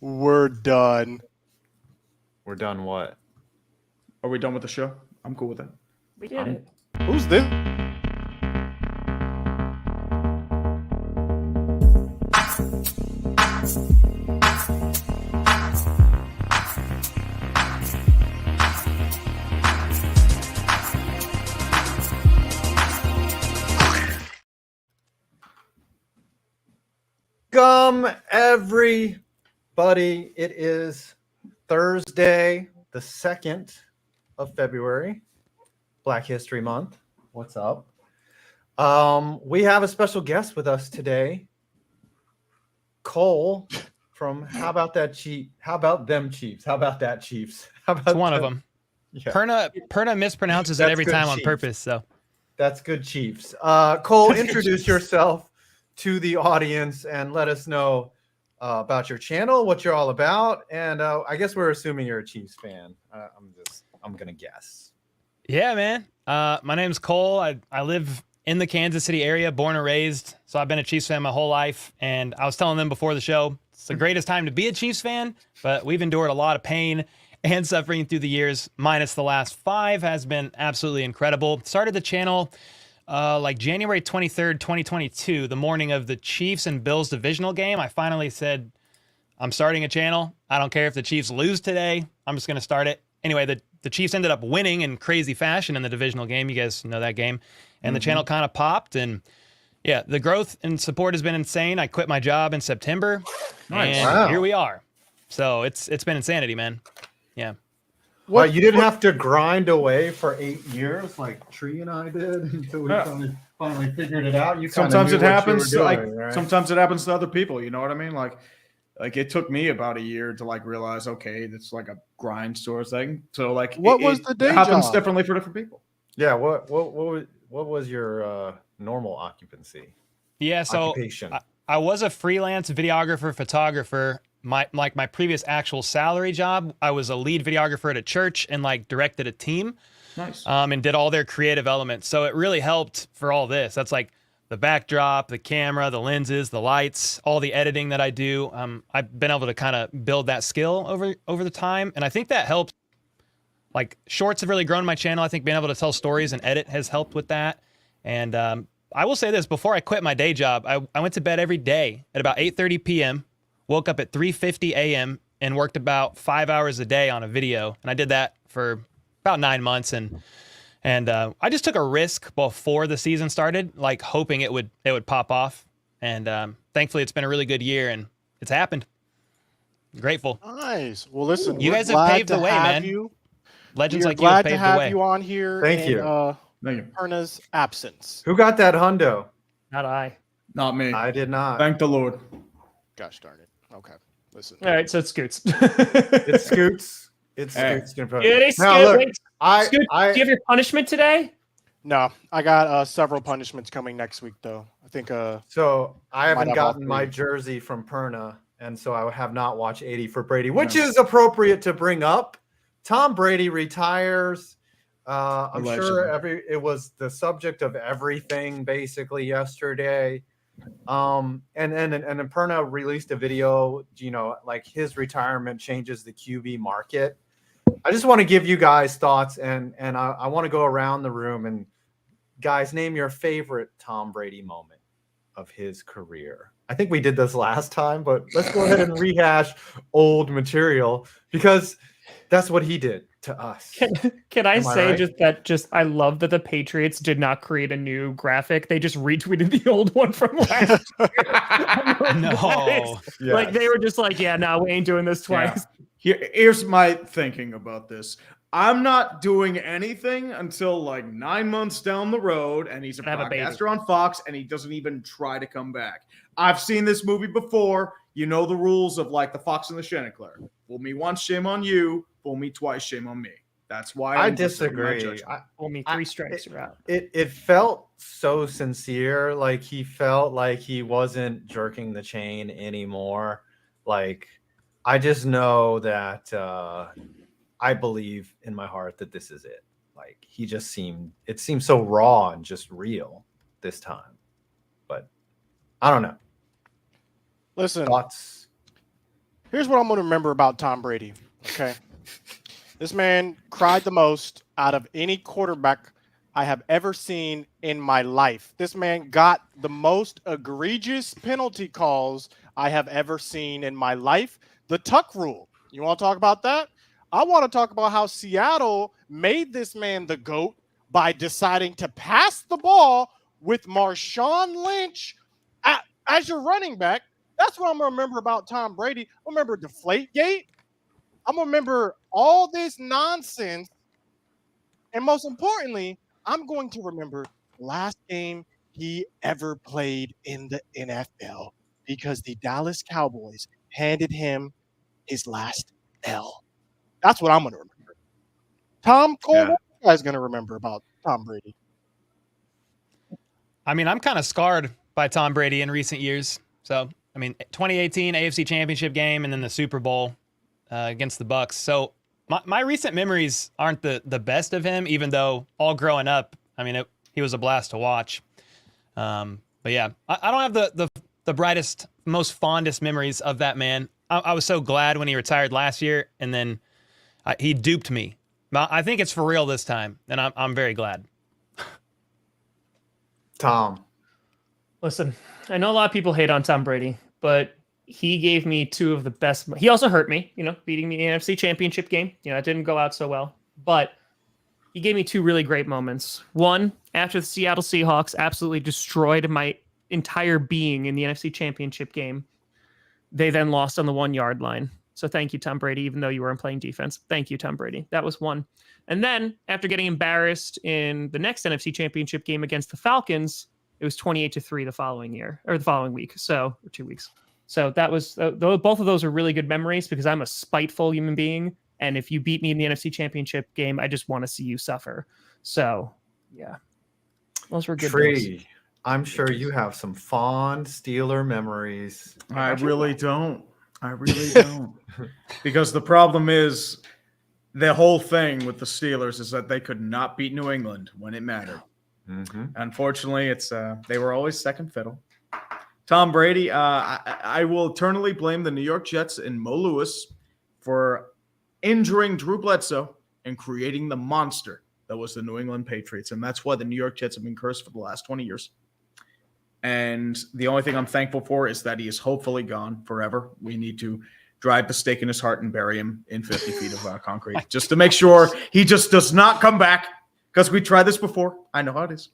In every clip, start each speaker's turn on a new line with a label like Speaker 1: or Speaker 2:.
Speaker 1: We're done.
Speaker 2: We're done what?
Speaker 3: Are we done with the show? I'm cool with that.
Speaker 4: We did it.
Speaker 1: Who's this?
Speaker 2: Everybody, it is Thursday, the 2nd of February, Black History Month. What's up? We have a special guest with us today, Cole from How About That Chief? How About Them Chiefs? How about that Chiefs? How about
Speaker 5: It's one of them.
Speaker 2: Yeah.
Speaker 5: Perna mispronounces it every time on purpose. So
Speaker 2: that's good, Chiefs. Cole, introduce yourself to the audience and let us know about your channel, what you're all about, and I guess we're assuming you're a Chiefs fan. I'm gonna guess.
Speaker 5: Yeah, man. My name's Cole. I live in the Kansas City area, born and raised. So I've been a Chiefs fan my whole life. And I was telling them before the show, it's the greatest time to be a Chiefs fan, but we've endured a lot of pain and suffering through the years, minus the last 5 has been absolutely incredible. Started the channel like January 23rd, 2022, the morning of the Chiefs and Bills divisional game. I finally said, I'm starting a channel. I don't care if the Chiefs lose today. I'm just going to start it. Anyway, the Chiefs ended up winning in crazy fashion in the divisional game. You guys know that game. And the channel kind of popped. And yeah, the growth and support has been insane. I quit my job in September.
Speaker 3: Nice.
Speaker 5: And
Speaker 2: Wow.
Speaker 5: here we are. So it's been insanity, man. Yeah.
Speaker 2: Well, you didn't have to grind away for 8 years like Tree and I did until we finally figured it out. You
Speaker 3: Sometimes it happens.
Speaker 2: Right?
Speaker 3: Sometimes it happens to other people. You know what I mean? Like it took me about a year to like realize, okay, it's like a grind sort of thing. So like,
Speaker 1: What was the day
Speaker 3: it happens
Speaker 1: job?
Speaker 3: differently for different people.
Speaker 2: Yeah. What was your normal occupancy?
Speaker 5: Yeah. So
Speaker 2: Occupation?
Speaker 5: I was a freelance videographer, photographer. My previous actual salary job, I was a lead videographer at a church and like directed a team.
Speaker 3: Nice.
Speaker 5: And did all their creative elements. So it really helped for all this. That's like the backdrop, the camera, the lenses, the lights, all the editing that I do. I've been able to kind of build that skill over the time. And I think that helped. Like shorts have really grown my channel. I think being able to tell stories and edit has helped with that. And I will say this, before I quit my day job, I went to bed every day at about 8:30 p.m., woke up at 3:50 a.m. and worked about 5 hours a day on a video. And I did that for about 9 months. And I just took a risk before the season started, like hoping it would pop off. And thankfully it's been a really good year and it's happened. Grateful.
Speaker 1: Nice. Well, listen,
Speaker 5: You
Speaker 1: we're
Speaker 5: guys have
Speaker 1: glad
Speaker 5: paved the
Speaker 1: to
Speaker 5: way,
Speaker 1: have
Speaker 5: man.
Speaker 1: You.
Speaker 5: Legends
Speaker 1: We're
Speaker 5: like you have
Speaker 1: glad to
Speaker 5: paved the
Speaker 1: have
Speaker 5: way.
Speaker 1: you on here.
Speaker 2: Thank you.
Speaker 3: Thank you.
Speaker 1: Perna's absence.
Speaker 2: Who got that hundo?
Speaker 4: Not I.
Speaker 3: Not me.
Speaker 2: I did not.
Speaker 3: Thank the Lord.
Speaker 1: Gosh darn it. Okay. Listen.
Speaker 4: All right, so it's Scoots.
Speaker 2: It's Scoots. It's
Speaker 3: Hey.
Speaker 2: Scoots.
Speaker 4: Goody,
Speaker 2: Now,
Speaker 4: Scoot.
Speaker 2: look,
Speaker 4: Wait,
Speaker 2: I,
Speaker 4: Scoot,
Speaker 2: I,
Speaker 4: do you have your punishment today?
Speaker 1: No, I got several punishments coming next week, though. I think.
Speaker 2: so I
Speaker 1: Might
Speaker 2: haven't
Speaker 1: have
Speaker 2: gotten
Speaker 1: all
Speaker 2: my
Speaker 1: three.
Speaker 2: jersey from Perna, and so I have not watched 80 for Brady, which is appropriate to bring up. Tom Brady retires. I'm sure
Speaker 3: Allegedly.
Speaker 2: it was the subject of everything basically yesterday. And Perna released a video, like his retirement changes the QB market. I just want to give you guys thoughts, and I want to go around the room and guys name your favorite Tom Brady moment of his career. I think we did this last time, but let's go ahead and rehash old material because that's what he did to us.
Speaker 4: Can I
Speaker 2: Am I
Speaker 4: say
Speaker 2: right?
Speaker 4: I love that the Patriots did not create a new graphic. They just retweeted the old one from last year.
Speaker 5: No.
Speaker 4: Like they were just like, yeah, no, we ain't doing this twice.
Speaker 3: Here's my thinking about this. I'm not doing anything until like 9 months down the road, and he's a
Speaker 4: Have a baby.
Speaker 3: podcaster on Fox, and he doesn't even try to come back. I've seen this movie before. You know the rules of like the Fox and the Chanticleer. Fool me once, shame on you. Fool me twice, shame on me. That's why
Speaker 2: I
Speaker 3: I'm reserving my
Speaker 2: disagree.
Speaker 3: judgment.
Speaker 4: Only 3 strikes are out.
Speaker 2: It felt so sincere, like he felt like he wasn't jerking the chain anymore. Like I just know that I believe in my heart that this is it. Like it seemed so raw and just real this time. But I don't know.
Speaker 1: Listen,
Speaker 2: Thoughts?
Speaker 1: Here's what I'm going to remember about Tom Brady. Okay. This man cried the most out of any quarterback I have ever seen in my life. This man got the most egregious penalty calls I have ever seen in my life. The tuck rule. You want to talk about that? I want to talk about how Seattle made this man the GOAT by deciding to pass the ball with Marshawn Lynch as your running back. That's what I'm going to remember about Tom Brady. I remember Deflategate. I'm going to remember all this nonsense. And most importantly, I'm going to remember the last game he ever played in the NFL because the Dallas Cowboys handed him his last L. That's what I'm going to remember. Tom Cole, what are you guys going to remember about Tom Brady?
Speaker 5: I mean, I'm kind of scarred by Tom Brady in recent years. So, I mean, 2018 AFC Championship game and then the Super Bowl against the Bucks. So my recent memories aren't the best of him, even though all growing up, I mean, he was a blast to watch. But yeah, I don't have the brightest, most fondest memories of that man. I was so glad when he retired last year, and then he duped me. I think it's for real this time, and I'm very glad.
Speaker 2: Tom.
Speaker 4: Listen, I know a lot of people hate on Tom Brady, but he gave me two of the best. He also hurt me, beating me in the NFC Championship game. It didn't go out so well, but he gave me two really great moments. One, after the Seattle Seahawks absolutely destroyed my entire being in the NFC Championship game, they then lost on the 1 yard line. So thank you, Tom Brady, even though you weren't playing defense. Thank you, Tom Brady. That was one. And then after getting embarrassed in the next NFC Championship game against the Falcons, it was 28-3 the following week. So, or 2 weeks. So that was both of those are really good memories because I'm a spiteful human being. And if you beat me in the NFC Championship game, I just want to see you suffer. So, yeah, those were good days.
Speaker 2: I'm sure you have some fond Steeler memories.
Speaker 3: I really don't. Because the problem is the whole thing with the Steelers is that they could not beat New England when it mattered.
Speaker 2: Mm-hmm.
Speaker 3: Unfortunately, they were always second fiddle. Tom Brady, I will eternally blame the New York Jets and Mo Lewis for injuring Drew Bledsoe and creating the monster that was the New England Patriots. And that's why the New York Jets have been cursed for the last 20 years. And the only thing I'm thankful for is that he is hopefully gone forever. We need to drive the stake in his heart and bury him in 50 feet of concrete just to make sure he just does not come back, because we tried this before. I know how it is,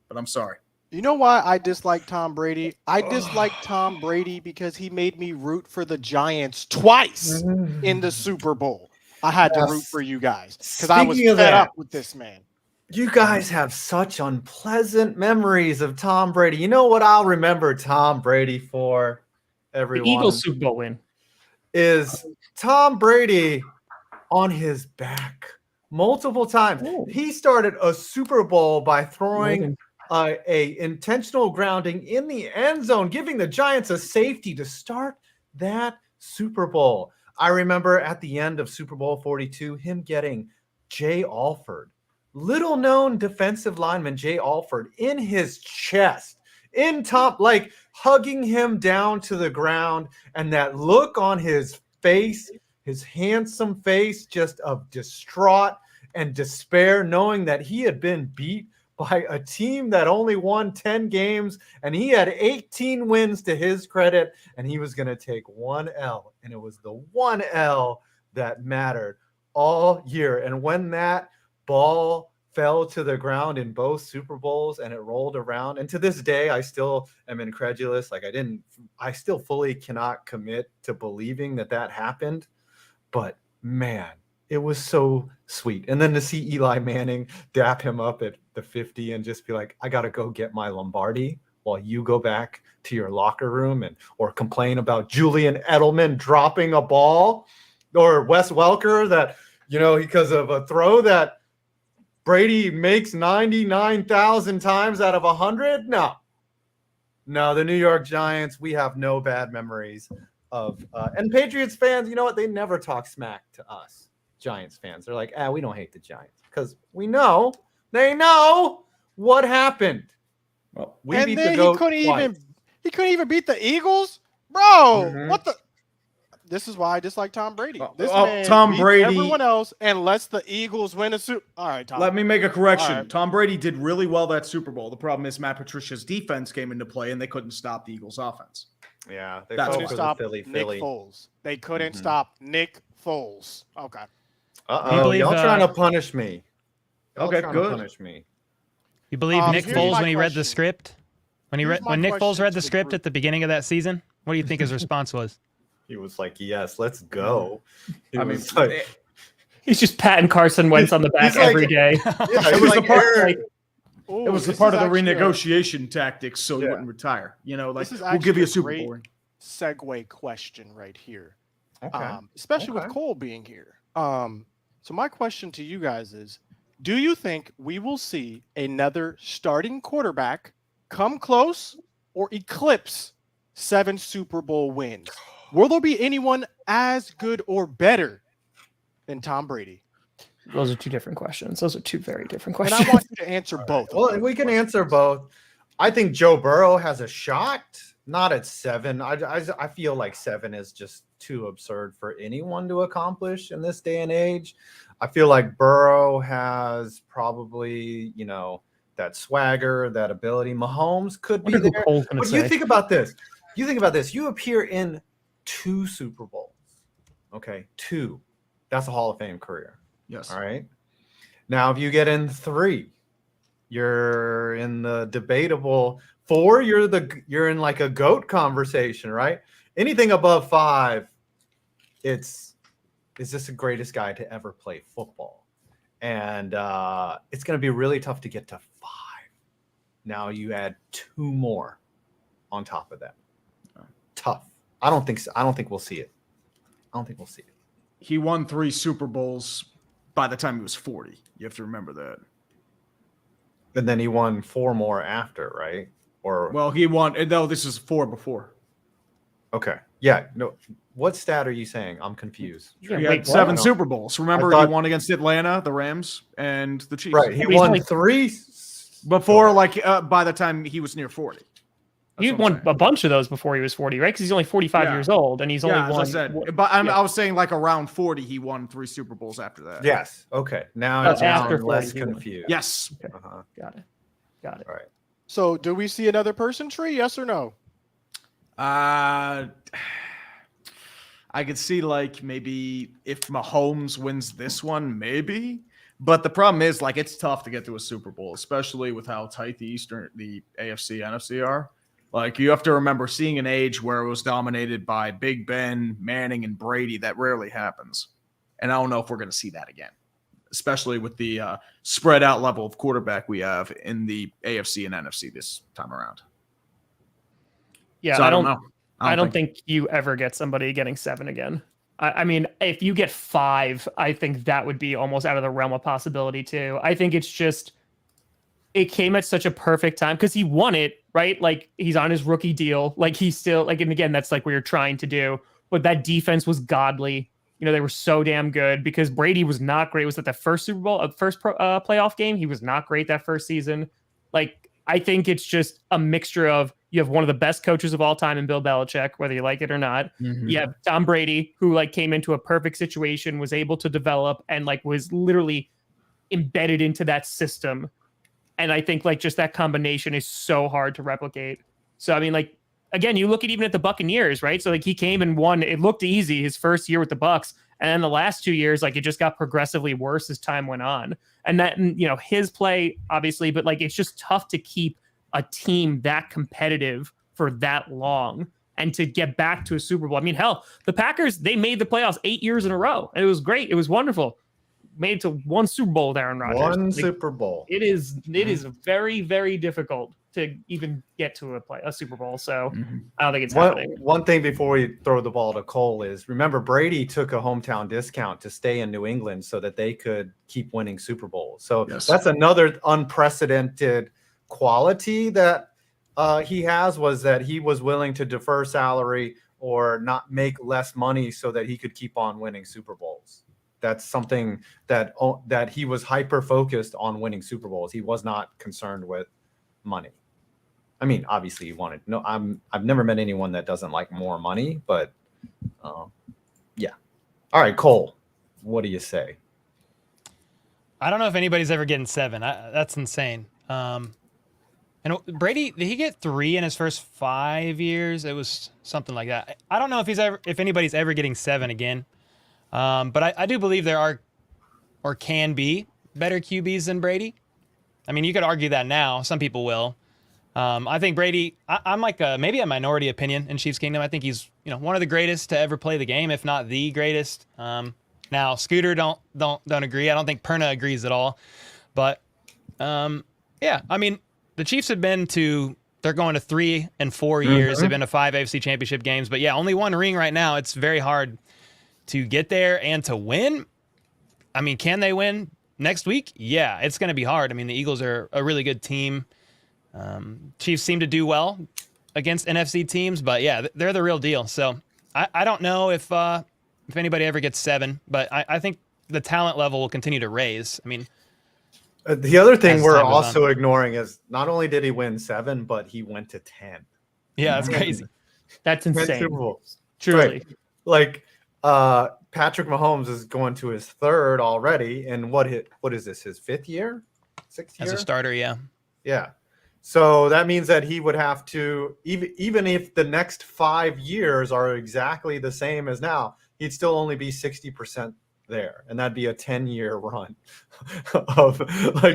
Speaker 3: but I'm sorry.
Speaker 1: You know why I dislike Tom Brady? I dislike Tom Brady because he made me root for the Giants twice in the Super Bowl. I had to root for you guys because I was fed up with this man.
Speaker 2: You guys have such unpleasant memories of Tom Brady. You know what I'll remember Tom Brady for, everyone?
Speaker 4: The Eagles Super Bowl win.
Speaker 2: Is Tom Brady on his back multiple times.
Speaker 4: Ooh.
Speaker 2: He started a Super Bowl by throwing a intentional grounding in the end zone, giving the Giants a safety to start that Super Bowl. I remember at the end of Super Bowl 42, him getting Jay Alford, little known defensive lineman Jay Alford, in his chest, like hugging him down to the ground, and that look on his face, his handsome face, just of distraught and despair, knowing that he had been beat by a team that only won 10 games, and he had 18 wins to his credit, and he was going to take one L, and it was the one L that mattered all year. And when that ball fell to the ground in both Super Bowls and it rolled around, and to this day, I still am incredulous. I still fully cannot commit to believing that happened, but man, it was so sweet. And then to see Eli Manning dap him up at the 50 and just be like, I got to go get my Lombardi while you go back to your locker room or complain about Julian Edelman dropping a ball, or Wes Welker that, because of a throw that Brady makes 99,000 times out of 100. No, the New York Giants, we have no bad memories of, and Patriots fans, you know what? They never talk smack to us Giants fans. They're like, we don't hate the Giants because they know what happened. Well,
Speaker 1: he couldn't even beat the Eagles, bro.
Speaker 2: Mm-hmm.
Speaker 1: What the? This is why I dislike Tom Brady.
Speaker 3: Oh,
Speaker 1: This
Speaker 3: oh,
Speaker 1: man
Speaker 3: Tom
Speaker 1: beats
Speaker 3: Brady-
Speaker 1: everyone else and lets the Eagles win a Super. All right, Tom.
Speaker 3: Let me make a correction.
Speaker 1: All right.
Speaker 3: Tom Brady did really well that Super Bowl. The problem is Matt Patricia's defense came into play and they couldn't stop the Eagles' offense.
Speaker 2: Yeah, they
Speaker 3: That's
Speaker 2: fell
Speaker 3: why.
Speaker 2: for the
Speaker 1: stop
Speaker 2: Philly.
Speaker 1: Nick Foles. They couldn't
Speaker 2: Mhm.
Speaker 1: stop Nick Foles. Okay.
Speaker 5: Do you
Speaker 2: Uh-oh,
Speaker 5: believe,
Speaker 2: y'all trying to punish me. Y'all
Speaker 3: Okay,
Speaker 2: trying
Speaker 3: good.
Speaker 2: to punish me.
Speaker 5: You believe Nick
Speaker 1: here's
Speaker 5: Foles
Speaker 1: my
Speaker 5: when he read the
Speaker 1: question.
Speaker 5: script? When
Speaker 1: Here's my
Speaker 5: Nick Foles
Speaker 1: question
Speaker 5: read
Speaker 1: to
Speaker 5: the
Speaker 1: the
Speaker 5: script
Speaker 1: group.
Speaker 5: at the beginning of that season, what do you think his response was?
Speaker 2: He was like, "Yes, let's go." He
Speaker 3: I mean,
Speaker 2: was like,
Speaker 4: He's just patting Carson Wentz on the back
Speaker 2: He's like-
Speaker 4: every day.
Speaker 2: yeah,
Speaker 3: It
Speaker 2: he's
Speaker 3: was
Speaker 2: like,
Speaker 3: a part-
Speaker 2: Aaron-
Speaker 4: Like,
Speaker 1: Ooh,
Speaker 3: it was the
Speaker 1: this
Speaker 3: part
Speaker 1: is
Speaker 3: of the
Speaker 1: actually a-
Speaker 3: renegotiation tactics so he
Speaker 2: Yeah.
Speaker 3: wouldn't retire. You know, like,
Speaker 1: This is
Speaker 3: we'll give
Speaker 1: actually
Speaker 3: you
Speaker 1: a
Speaker 3: a Super
Speaker 1: great
Speaker 3: Bowl ring.
Speaker 1: segue question right here.
Speaker 2: okay.
Speaker 1: Especially with
Speaker 2: Okay.
Speaker 1: Cole being here. So my question to you guys is, do you think we will see another starting quarterback come close or eclipse 7 Super Bowl wins? Will there be anyone as good or better than Tom Brady?
Speaker 4: those are two different questions. Those are two very different
Speaker 1: And
Speaker 4: questions.
Speaker 1: I want you to answer both. of
Speaker 2: Well,
Speaker 1: those
Speaker 2: we can
Speaker 1: questions.
Speaker 2: answer both. I think Joe Burrow has a shot, not at 7. I feel like 7 is just too absurd for anyone to accomplish in this day and age. I feel like Burrow has probably, that swagger, that ability. Mahomes could be
Speaker 4: Wonder who
Speaker 2: there.
Speaker 4: Cole's gonna
Speaker 2: But
Speaker 4: say.
Speaker 2: you think about this. You appear in 2 Super Bowls. Okay, 2. That's a Hall of Fame career.
Speaker 3: Yes.
Speaker 2: All right. Now, if you get in 3, you're in the debatable 4. You're in like a GOAT conversation, right? Anything above 5, is this the greatest guy to ever play football? And it's going to be really tough to get to 5. Now you add 2 more on top of that. Tough. I don't think so. I don't think we'll see it.
Speaker 3: He won 3 Super Bowls by the time he was 40. You have to remember that.
Speaker 2: And then he won 4 more after, right? Or
Speaker 3: Well, he won. No, this is 4 before.
Speaker 2: okay, yeah. No, what stat are you saying? I'm confused.
Speaker 4: Yeah,
Speaker 3: He
Speaker 4: wait,
Speaker 3: had 7
Speaker 2: what?
Speaker 3: Super Bowls. Remember,
Speaker 2: I
Speaker 3: he
Speaker 2: thought-
Speaker 3: won against Atlanta, the Rams, and the Chiefs.
Speaker 2: Right, he
Speaker 4: He's
Speaker 2: won
Speaker 4: only-
Speaker 2: 3
Speaker 3: Before, by the time he was near 40.
Speaker 4: He
Speaker 3: That's what I'm
Speaker 4: won
Speaker 3: saying.
Speaker 4: a bunch of those before he was 40, right? Because he's only 45
Speaker 3: Yeah.
Speaker 4: years old, and he's
Speaker 3: Yeah,
Speaker 4: only
Speaker 3: as
Speaker 4: won.
Speaker 3: I said. But I
Speaker 4: yeah.
Speaker 3: was saying like around 40, he won 3 Super Bowls after that.
Speaker 2: Yes. Okay. Now
Speaker 4: Oh,
Speaker 2: it's
Speaker 4: after
Speaker 2: I'm less
Speaker 4: 40 he won.
Speaker 2: confused.
Speaker 3: Yes.
Speaker 2: Uh-huh.
Speaker 4: Got it.
Speaker 2: All right.
Speaker 1: So do we see another person tree? Yes or no?
Speaker 3: I could see like maybe if Mahomes wins this one, maybe. But the problem is like it's tough to get to a Super Bowl, especially with how tight the AFC, NFC are. Like you have to remember seeing an age where it was dominated by Big Ben, Manning, and Brady. That rarely happens. And I don't know if we're going to see that again, especially with the spread out level of quarterback we have in the AFC and NFC this time around.
Speaker 4: Yeah,
Speaker 3: So
Speaker 4: I don't
Speaker 3: know.
Speaker 4: I don't think you ever get somebody getting 7 again. I mean, if you get 5, I think that would be almost out of the realm of possibility too. I think it's just it came at such a perfect time because he won it, right? Like he's on his rookie deal. Like he's still like, and again, that's like what you're trying to do. But that defense was godly. You know, they were so damn good because Brady was not great. Was that the first Super Bowl, playoff game? He was not great that first season. Like, I think it's just a mixture of you have one of the best coaches of all time in Bill Belichick, whether you like it or not.
Speaker 3: Mm-hmm.
Speaker 4: You have Tom Brady, who like came into a perfect situation, was able to develop and like was literally embedded into that system. And I think like just that combination is so hard to replicate. So, I mean, like, again, you look at even at the Buccaneers, right? So like he came and won. It looked easy his first year with the Bucs. And then the last 2 years, like it just got progressively worse as time went on. And that, you know, his play, obviously, but like it's just tough to keep a team that competitive for that long and to get back to a Super Bowl. I mean, hell, the Packers, they made the playoffs 8 years in a row. And it was great. It was wonderful. Made it to 1 Super Bowl with Aaron Rodgers.
Speaker 2: One
Speaker 4: Like,
Speaker 2: Super Bowl.
Speaker 4: it is very, very difficult to even get to a Super Bowl. So I don't think it's happening.
Speaker 2: One thing before we throw the ball to Cole is remember Brady took a hometown discount to stay in New England so that they could keep winning Super Bowls. So
Speaker 3: Yes.
Speaker 2: that's another unprecedented quality that he has, was that he was willing to defer salary or not make less money so that he could keep on winning Super Bowls. That's something that he was hyper focused on winning Super Bowls. He was not concerned with money. I mean, obviously he wanted. No, I've never met anyone that doesn't like more money, but All right, Cole, what do you say?
Speaker 5: I don't know if anybody's ever getting 7. That's insane. And Brady, did he get 3 in his first 5 years? It was something like that. I don't know if anybody's ever getting 7 again. But I do believe there are or can be better QBs than Brady. I mean, you could argue that now. Some people will. I think Brady. I'm like maybe a minority opinion in Chiefs Kingdom. I think he's one of the greatest to ever play the game, if not the greatest. Now Scooter don't agree. I don't think Perna agrees at all. But yeah, I mean, the Chiefs have been to. They're going to 3 and 4 years. They've been to 5 AFC Championship games. But yeah, only 1 ring right now. It's very hard to get there and to win. I mean, can they win next week? Yeah, it's going to be hard. I mean, the Eagles are a really good team. Chiefs seem to do well against NFC teams, but yeah, they're the real deal. So I don't know if anybody ever gets 7, but I think the talent level will continue to raise. I mean,
Speaker 2: the other thing
Speaker 5: as
Speaker 2: we're
Speaker 5: time goes
Speaker 2: also
Speaker 5: on.
Speaker 2: ignoring is not only did he win 7, but he went to 10.
Speaker 5: Yeah, that's crazy.
Speaker 4: That's
Speaker 2: 10
Speaker 4: insane.
Speaker 2: Super Bowls.
Speaker 4: Truly.
Speaker 2: Like Patrick Mahomes is going to his 3rd already, and what is this? His 5th year, 6th year
Speaker 5: As a starter, yeah.
Speaker 2: Yeah. So that means that he would have to, even if the next 5 years are exactly the same as now, he'd still only be 60% there, and that'd be a 10-year run of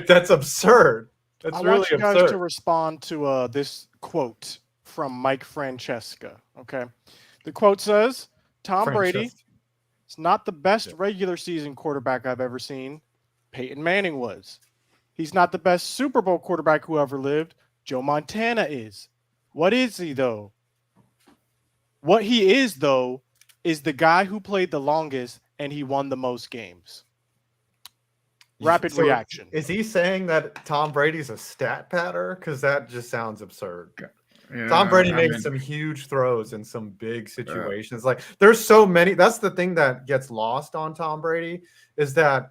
Speaker 2: that's absurd. That's
Speaker 1: I
Speaker 2: really
Speaker 1: want you guys
Speaker 2: absurd.
Speaker 1: to respond to this quote from Mike Francesca. Okay, the quote says, "Tom Brady
Speaker 2: Francesca.
Speaker 1: is not the best regular season quarterback I've ever seen. Peyton Manning was. He's not the best Super Bowl quarterback who ever lived. Joe Montana is. What is he, though? What he is, though, is the guy who played the longest and he won the most games." Rapid
Speaker 2: So
Speaker 1: reaction.
Speaker 2: Is he saying that Tom Brady's a stat patter? Because that just sounds absurd.
Speaker 3: Yeah,
Speaker 2: Tom Brady
Speaker 3: I
Speaker 2: made
Speaker 3: mean,
Speaker 2: some huge throws in some big situations. Like there's so many. That's the thing that gets lost on Tom Brady is that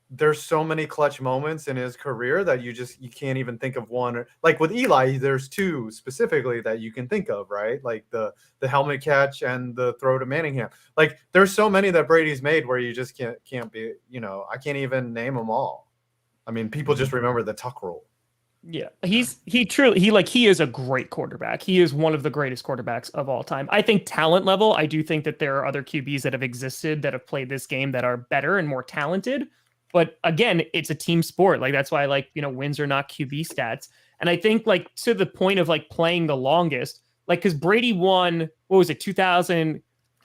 Speaker 2: there's so many clutch moments in his career that you can't even think of one. Like with Eli, there's 2 specifically that you can think of, right? Like the helmet catch and the throw to Manningham. Like there's so many that Brady's made where you just can't be. I can't even name them all. I mean, people just remember the tuck roll.
Speaker 4: Yeah, he is a great quarterback. He is one of the greatest quarterbacks of all time. I think talent level, I do think that there are other QBs that have existed that have played this game that are better and more talented. But again, it's a team sport. Like that's why wins are not QB stats. And I think to the point of playing the longest, because Brady won, what was it, 2000?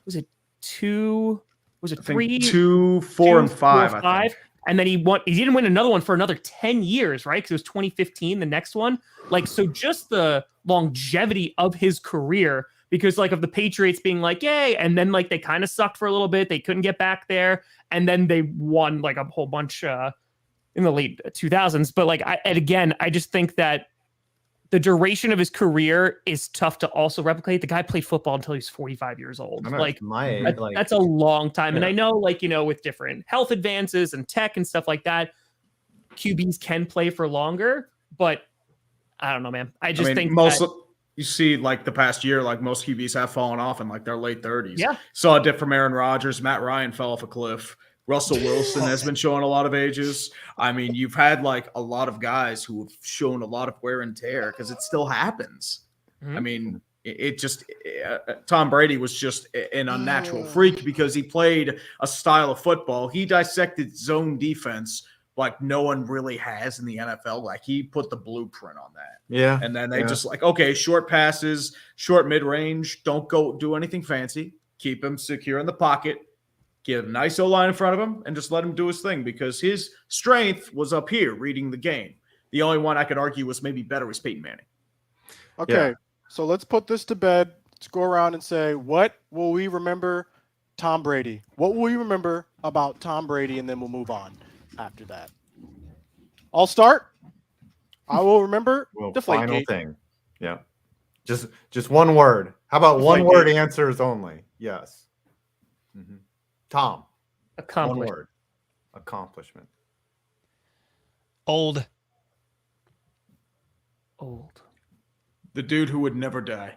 Speaker 4: Was it 2? Was it
Speaker 3: I think
Speaker 4: 3?
Speaker 3: 2, 4, and 5. I think.
Speaker 4: And then he didn't win another one for another 10 years, right? Because it was 2015, the next one. So just the longevity of his career, because of the Patriots being yay, and then they kind of sucked for a little bit. They couldn't get back there. And then they won a whole bunch in the late 2000s. But I just think that the duration of his career is tough to also replicate. The guy played football until he's 45 years old.
Speaker 2: I know,
Speaker 4: That's a long time.
Speaker 2: Yeah.
Speaker 4: And I know, with different health advances and tech and stuff like that, QBs can play for longer. But I don't know, man. I think
Speaker 3: you see the past year, most QBs have fallen off in their late 30s.
Speaker 4: Yeah.
Speaker 3: Saw a dip from Aaron Rodgers. Matt Ryan fell off a cliff. Russell Wilson has been showing a lot of ages. I mean, you've had a lot of guys who have shown a lot of wear and tear because it still happens.
Speaker 4: Mhm.
Speaker 3: I mean, Tom Brady was just an unnatural freak because he played a style of football. He dissected zone defense like no one really has in the NFL. He put the blueprint on that.
Speaker 2: Yeah.
Speaker 3: And then they just okay, short passes, short mid-range, don't go do anything fancy. Keep him secure in the pocket. Get a nice O-line in front of him and just let him do his thing because his strength was up here reading the game. The only one I could argue was maybe better was Peyton Manning.
Speaker 1: Okay, so let's put this to bed. Let's go around and say, what will we remember Tom Brady? What will we remember about Tom Brady? And then we'll move on after that. I'll start. I will remember the
Speaker 2: final
Speaker 1: Deflategate.
Speaker 2: thing. Yeah. Just one word. How about one word answers only? Yes. Mm-hmm. Tom. One word. Accomplishment.
Speaker 5: Old.
Speaker 3: The dude who would never die.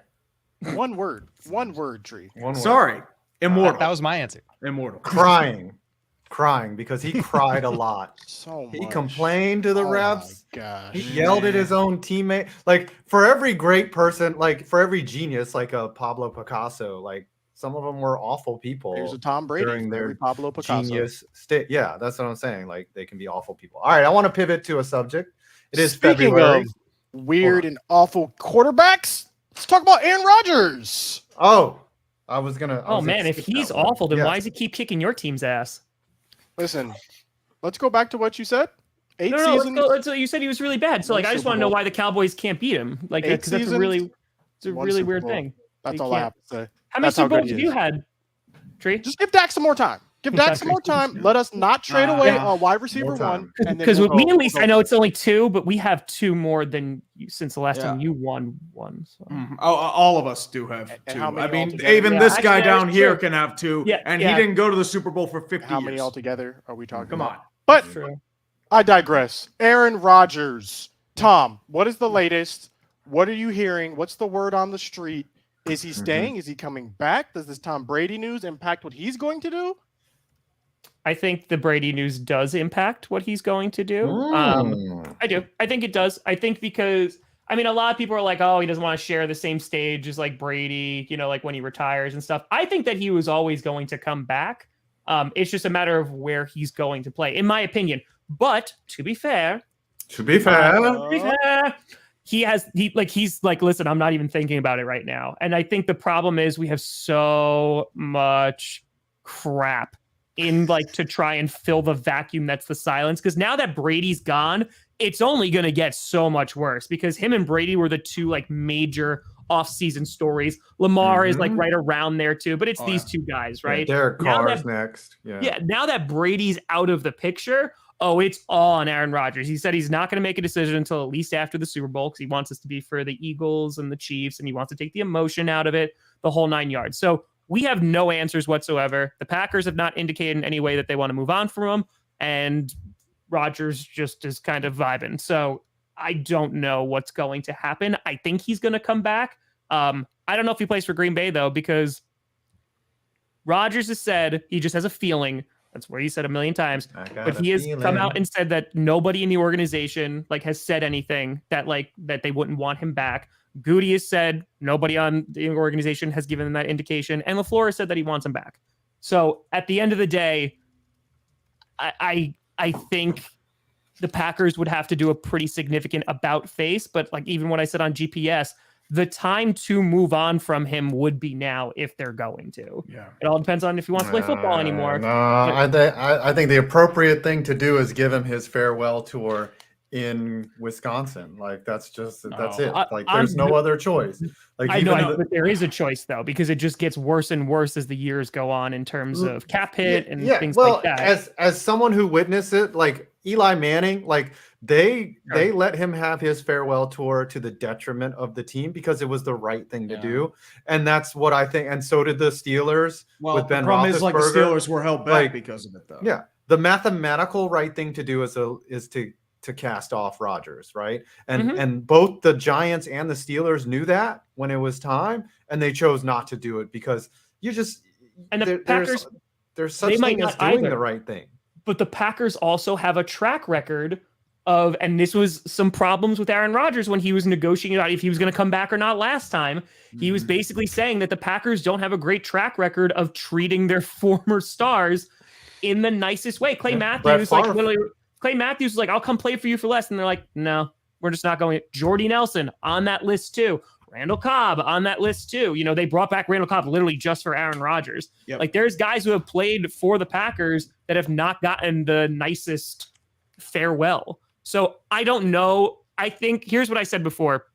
Speaker 1: One word. One word, Tree.
Speaker 2: One word.
Speaker 3: Sorry. Immortal.
Speaker 5: That was my answer.
Speaker 3: Immortal.
Speaker 2: Crying because he cried a lot.
Speaker 1: So much.
Speaker 2: He complained to the
Speaker 1: Oh my
Speaker 2: refs.
Speaker 1: gosh.
Speaker 2: He yelled at his own teammate. Like for every great person, like for every genius, like a Pablo Picasso, like some of them were awful people.
Speaker 1: Here's a Tom Brady
Speaker 2: during
Speaker 1: for
Speaker 2: their
Speaker 1: every Pablo Picasso.
Speaker 2: genius state. Yeah, that's what I'm saying. Like they can be awful people. All right, I want to pivot to a subject. It is
Speaker 1: Speaking
Speaker 2: February.
Speaker 1: of weird and awful quarterbacks, let's talk about Aaron Rodgers.
Speaker 2: Oh, I was gonna.
Speaker 4: Oh man, if he's awful, then why does he keep kicking your team's ass?
Speaker 1: Listen, let's go back to what you said. 8
Speaker 4: No,
Speaker 1: seasons.
Speaker 4: let's go, you said he was really bad. So like, I just want to know why the Cowboys can't beat him. Like,
Speaker 1: 8
Speaker 4: because that's a
Speaker 1: seasons,
Speaker 4: really,
Speaker 1: one
Speaker 4: really
Speaker 1: Super
Speaker 4: weird
Speaker 1: Bowl.
Speaker 4: thing.
Speaker 1: That's
Speaker 4: You
Speaker 1: all I
Speaker 4: can't-
Speaker 1: have to say.
Speaker 4: How many
Speaker 1: That's how
Speaker 4: Super Bowls
Speaker 1: good
Speaker 4: have
Speaker 1: he
Speaker 4: you
Speaker 1: is.
Speaker 4: had, Tree?
Speaker 1: Just give Dak some more time. Give Dak some more time. Let us not trade away a wide receiver
Speaker 2: More time.
Speaker 1: one. and then
Speaker 4: Because
Speaker 1: we'll
Speaker 4: with me,
Speaker 1: go-
Speaker 4: at least,
Speaker 1: we'll
Speaker 4: I
Speaker 1: go-
Speaker 4: know it's only 2, but we have 2 more than you, since the last time
Speaker 3: Yeah.
Speaker 4: you won one. So.
Speaker 3: All of us do have
Speaker 1: And
Speaker 3: 2.
Speaker 1: how many
Speaker 3: I mean,
Speaker 1: altogether?
Speaker 3: even
Speaker 4: Yeah,
Speaker 3: this guy
Speaker 4: actually,
Speaker 3: down
Speaker 4: that's
Speaker 3: here
Speaker 4: true.
Speaker 3: can have 2,
Speaker 4: Yeah,
Speaker 3: and
Speaker 4: yeah.
Speaker 3: he didn't go to the Super Bowl for 50
Speaker 1: How
Speaker 3: years.
Speaker 1: many altogether are we talking
Speaker 3: Come
Speaker 1: about?
Speaker 3: on.
Speaker 1: But
Speaker 4: True.
Speaker 1: I digress. Aaron Rodgers. Tom, what is the latest? What are you hearing? What's the word on the street? Is he staying? Is he coming back? Does this Tom Brady news impact what he's going to do?
Speaker 4: I think the Brady news does impact what he's going to do. I do. I think it does. I think because I mean, a lot of people are like, "Oh, he doesn't want to share the same stage as like Brady," you know, like when he retires and stuff. I think that he was always going to come back. It's just a matter of where he's going to play, in my opinion. But to be fair, he's like, listen, I'm not even thinking about it right now. And I think the problem is we have so much crap in like to try and fill the vacuum that's the silence. Because now that Brady's gone, it's only going to get so much worse because him and Brady were the 2 like major off-season stories. Lamar is like right around there too, but it's these 2 guys, right?
Speaker 2: Yeah, Derek
Speaker 4: Now
Speaker 2: Carr's
Speaker 4: that-
Speaker 2: next.
Speaker 4: Yeah, now that Brady's out of the picture, it's all on Aaron Rodgers. He said he's not going to make a decision until at least after the Super Bowl because he wants us to be for the Eagles and the Chiefs, and he wants to take the emotion out of it, the whole 9 yards. So we have no answers whatsoever. The Packers have not indicated in any way that they want to move on from him, and Rodgers just is kind of vibing. So I don't know what's going to happen. I think he's going to come back. I don't know if he plays for Green Bay, though, because Rodgers has said he just has a feeling. That's where he said a million times. But he has come out and said that nobody in the organization like has said anything that they wouldn't want him back. Goody has said nobody on the organization has given him that indication, and LaFleur has said that he wants him back. So at the end of the day, I think the Packers would have to do a pretty significant about face. But like even what I said on GPS, the time to move on from him would be now if they're going to.
Speaker 3: Yeah.
Speaker 4: It all depends on if he wants to play football anymore.
Speaker 2: No, I think the appropriate thing to do is give him his farewell tour in Wisconsin. Like that's it. Like there's no other choice. Like
Speaker 4: I know, but there is a choice though, because it just gets worse and worse as the years go on in terms of cap hit and things like that.
Speaker 2: As someone who witnessed it, like Eli Manning, like they let him have his farewell tour to the detriment of the team because it was the right thing to do, and that's what I think. And so did the Steelers.
Speaker 3: Well,
Speaker 2: with Ben
Speaker 3: the problem is like the
Speaker 2: Roethlisberger.
Speaker 3: Steelers were held back because of it, though.
Speaker 2: Yeah, the mathematical right thing to do is to cast off Rodgers, right? And both the Giants and the Steelers knew that when it was time, and they chose not to do it because
Speaker 4: the Packers,
Speaker 2: there's such thing as doing the right thing.
Speaker 4: But the Packers also have a track record of, and this was some problems with Aaron Rodgers when he was negotiating about if he was going to come back or not last time. He was basically saying that the Packers don't have a great track record of treating their former stars in the nicest way. Clay Matthews, Clay Matthews was like, I'll come play for you for less. And they're like, no, we're just not going. Jordy Nelson on that list too. Randall Cobb on that list too. You know, they brought back Randall Cobb literally just for Aaron Rodgers.
Speaker 3: Yep.
Speaker 4: Like there's guys who have played for the Packers that have not gotten the nicest farewell. So I don't know. I think here's what I said before.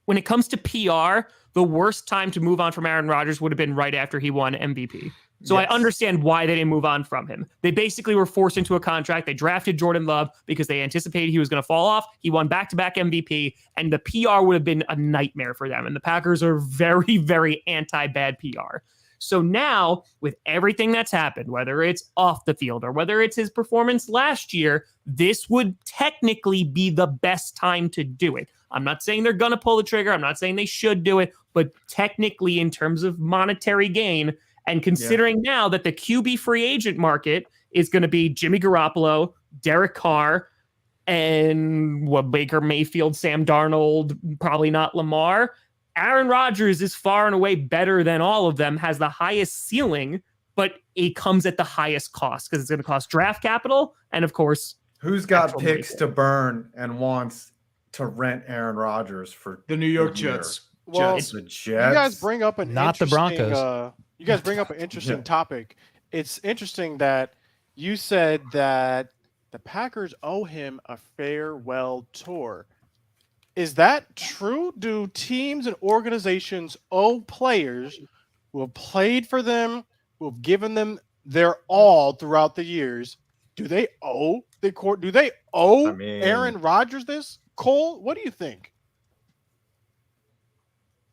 Speaker 4: When it comes to PR, the worst time to move on from Aaron Rodgers would have been right after he won MVP. So I understand why they didn't move on from him. They basically were forced into a contract. They drafted Jordan Love because they anticipated he was going to fall off. He won back-to-back MVP, and the PR would have been a nightmare for them. And the Packers are very, very anti-bad PR. So now, with everything that's happened, whether it's off the field or whether it's his performance last year, this would technically be the best time to do it. I'm not saying they're going to pull the trigger. I'm not saying they should do it. But technically, in terms of monetary gain, And considering now that the QB free agent market is going to be Jimmy Garoppolo, Derek Carr, and Baker Mayfield, Sam Darnold, probably not Lamar. Aaron Rodgers is far and away better than all of them, has the highest ceiling, but it comes at the highest cost because it's going to cost draft capital. And of course,
Speaker 2: who's got picks to burn and wants to rent Aaron Rodgers for
Speaker 3: The New York
Speaker 2: a year?
Speaker 3: Jets.
Speaker 1: Well,
Speaker 3: Jets.
Speaker 2: The Jets.
Speaker 1: You guys bring up an
Speaker 5: Not the
Speaker 1: interesting,
Speaker 5: Broncos.
Speaker 1: You guys bring up an interesting topic. It's interesting that you said that the Packers owe him a farewell tour. Is that true? Do teams and organizations owe players who have played for them, who have given them their all throughout the years? Do they owe the court? Do they owe Aaron Rodgers this? Cole, what do you think?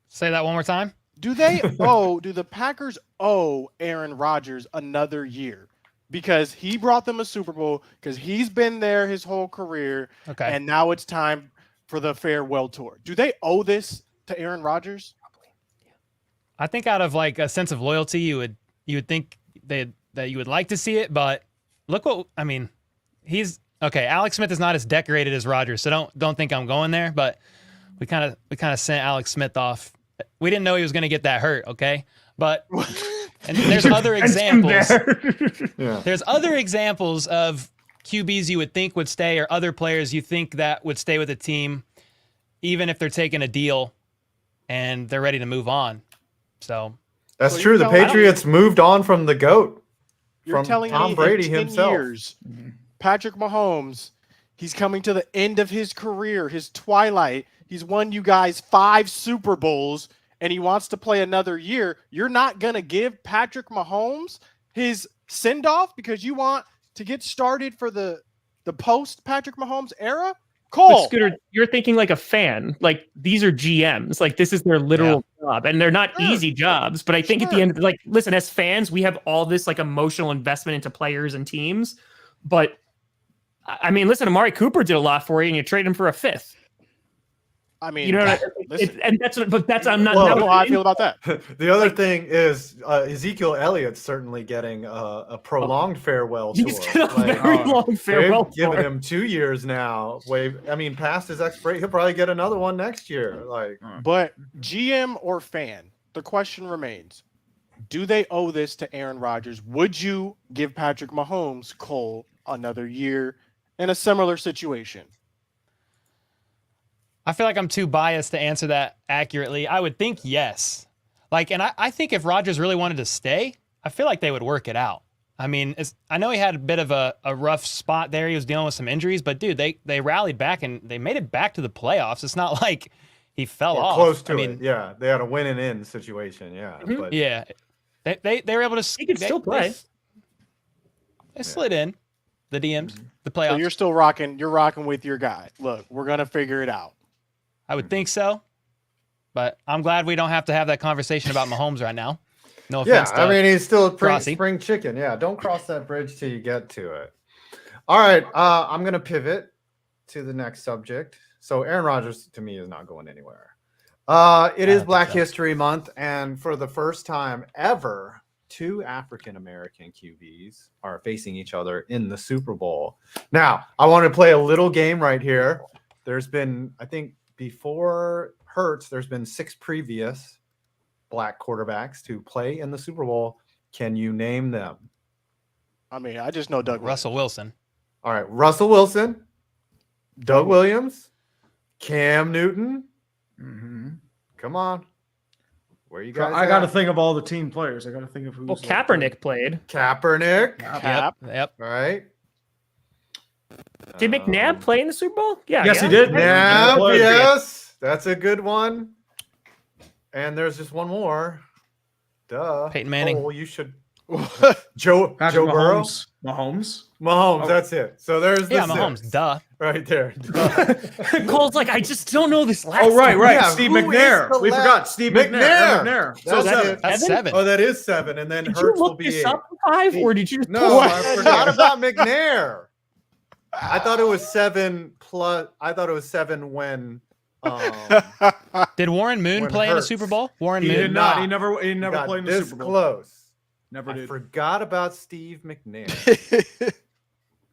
Speaker 5: Say that one more time.
Speaker 1: Do they owe? Do the Packers owe Aaron Rodgers another year because he brought them a Super Bowl, because he's been there his whole career,
Speaker 5: Okay.
Speaker 1: and now it's time for the farewell tour? Do they owe this to Aaron Rodgers?
Speaker 5: I think out of like a sense of loyalty, you would think that you would like to see it, but look what I mean. He's okay. Alex Smith is not as decorated as Rodgers, so don't think I'm going there. But we kind of sent Alex Smith off. We didn't know he was going to get that hurt, okay? But and there's other examples. There's other examples of QBs you would think would stay, or other players you think that would stay with the team, even if they're taking a deal and they're ready to move on. So
Speaker 2: that's true. The Patriots moved on from the GOAT.
Speaker 1: You're
Speaker 2: from
Speaker 1: telling
Speaker 2: Tom
Speaker 1: me
Speaker 2: Brady
Speaker 1: in 10
Speaker 2: himself.
Speaker 1: years, Patrick Mahomes, he's coming to the end of his career, his twilight. He's won you guys 5 Super Bowls, and he wants to play another year. You're not going to give Patrick Mahomes his send-off because you want to get started for the post-Patrick Mahomes era? Cole.
Speaker 4: But Scooter, you're thinking like a fan. Like, these are GMs. Like, this is their literal job, and they're not easy jobs. But I think at the end, like, listen, as fans, we have all this like emotional investment into players and teams. But I mean, listen, Amari Cooper did a lot for you, and you trade him for a 5th.
Speaker 1: I mean,
Speaker 4: You know,
Speaker 1: listen,
Speaker 4: and that's I'm not.
Speaker 1: I
Speaker 4: that
Speaker 1: don't know
Speaker 4: was-
Speaker 1: how I feel about that.
Speaker 2: The other thing is Ezekiel Elliott's certainly getting a prolonged farewell tour.
Speaker 4: He's got a very long farewell
Speaker 2: They've given
Speaker 4: tour.
Speaker 2: him 2 years now. Past his expiration, he'll probably get another one next year.
Speaker 1: But GM or fan, the question remains, do they owe this to Aaron Rodgers? Would you give Patrick Mahomes, Cole, another year in a similar situation?
Speaker 5: I feel like I'm too biased to answer that accurately. I would think yes. And I think if Rodgers really wanted to stay, I feel like they would work it out. I mean, I know he had a bit of a rough spot there. He was dealing with some injuries, but dude, they rallied back and they made it back to the playoffs. It's not like he fell off.
Speaker 2: Close to it. Yeah, they had a win and in situation. Yeah, but
Speaker 5: yeah, they were able to.
Speaker 4: He could still play.
Speaker 5: They slid in the DMs, the playoffs.
Speaker 1: So you're still rocking. You're rocking with your guy. Look, we're gonna figure it out.
Speaker 5: I would think so, but I'm glad we don't have to have that conversation about Mahomes right now. No offense.
Speaker 2: I mean, he's still a
Speaker 5: Crossy.
Speaker 2: spring chicken. Yeah, don't cross that bridge till you get to it. All right, I'm gonna pivot to the next subject. So Aaron Rodgers to me is not going anywhere. It is Black History Month, and for the first time ever, 2 African American QBs are facing each other in the Super Bowl. Now, I want to play a little game right here. There's been, I think, before Hurts, there's been 6 previous Black quarterbacks to play in the Super Bowl. Can you name them?
Speaker 1: I mean, I just know Doug
Speaker 5: Russell Wilson.
Speaker 2: All right, Russell Wilson, Doug Williams, Cam Newton. Come on. Where you guys
Speaker 3: I got to
Speaker 2: at?
Speaker 3: think of all the team players. I got to think of who's.
Speaker 4: Well, Kaepernick played.
Speaker 2: Kaepernick.
Speaker 5: Yep.
Speaker 2: All right.
Speaker 4: Did McNabb play in the Super Bowl? Yeah.
Speaker 3: Yes, he did.
Speaker 2: Now,
Speaker 3: Played.
Speaker 2: yes, that's a good one. And there's just one more. Duh.
Speaker 5: Peyton Manning.
Speaker 2: Oh, you should. Joe Burrow. Mahomes. That's it. So there's the
Speaker 5: Mahomes.
Speaker 2: 6
Speaker 5: Duh.
Speaker 2: right there.
Speaker 4: Cole's like, I just don't know this last.
Speaker 3: Oh, right.
Speaker 2: Yeah,
Speaker 3: Steve
Speaker 2: who is
Speaker 3: McNair.
Speaker 2: the
Speaker 3: We
Speaker 2: last-
Speaker 3: forgot Steve McNair.
Speaker 2: McNair.
Speaker 3: So
Speaker 2: That's
Speaker 3: seven.
Speaker 2: it.
Speaker 5: That's 7.
Speaker 2: Oh, that is 7, and then
Speaker 4: Did you
Speaker 2: Hurts will
Speaker 4: look
Speaker 2: be
Speaker 4: this
Speaker 2: 8.
Speaker 4: up, 5, or did you just
Speaker 2: No,
Speaker 4: pull
Speaker 2: I
Speaker 4: it?
Speaker 2: forgot about McNair. I thought it was 7 plus. I thought it was 7 when.
Speaker 5: Did Warren Moon
Speaker 2: When
Speaker 5: play in a
Speaker 2: Hurts.
Speaker 5: Super Bowl? Warren
Speaker 3: He
Speaker 5: Moon.
Speaker 3: did not.
Speaker 2: not.
Speaker 3: He never
Speaker 2: got
Speaker 3: played in the
Speaker 2: this
Speaker 3: Super Bowl.
Speaker 2: close.
Speaker 3: Never
Speaker 2: I
Speaker 3: did.
Speaker 2: forgot about Steve McNair.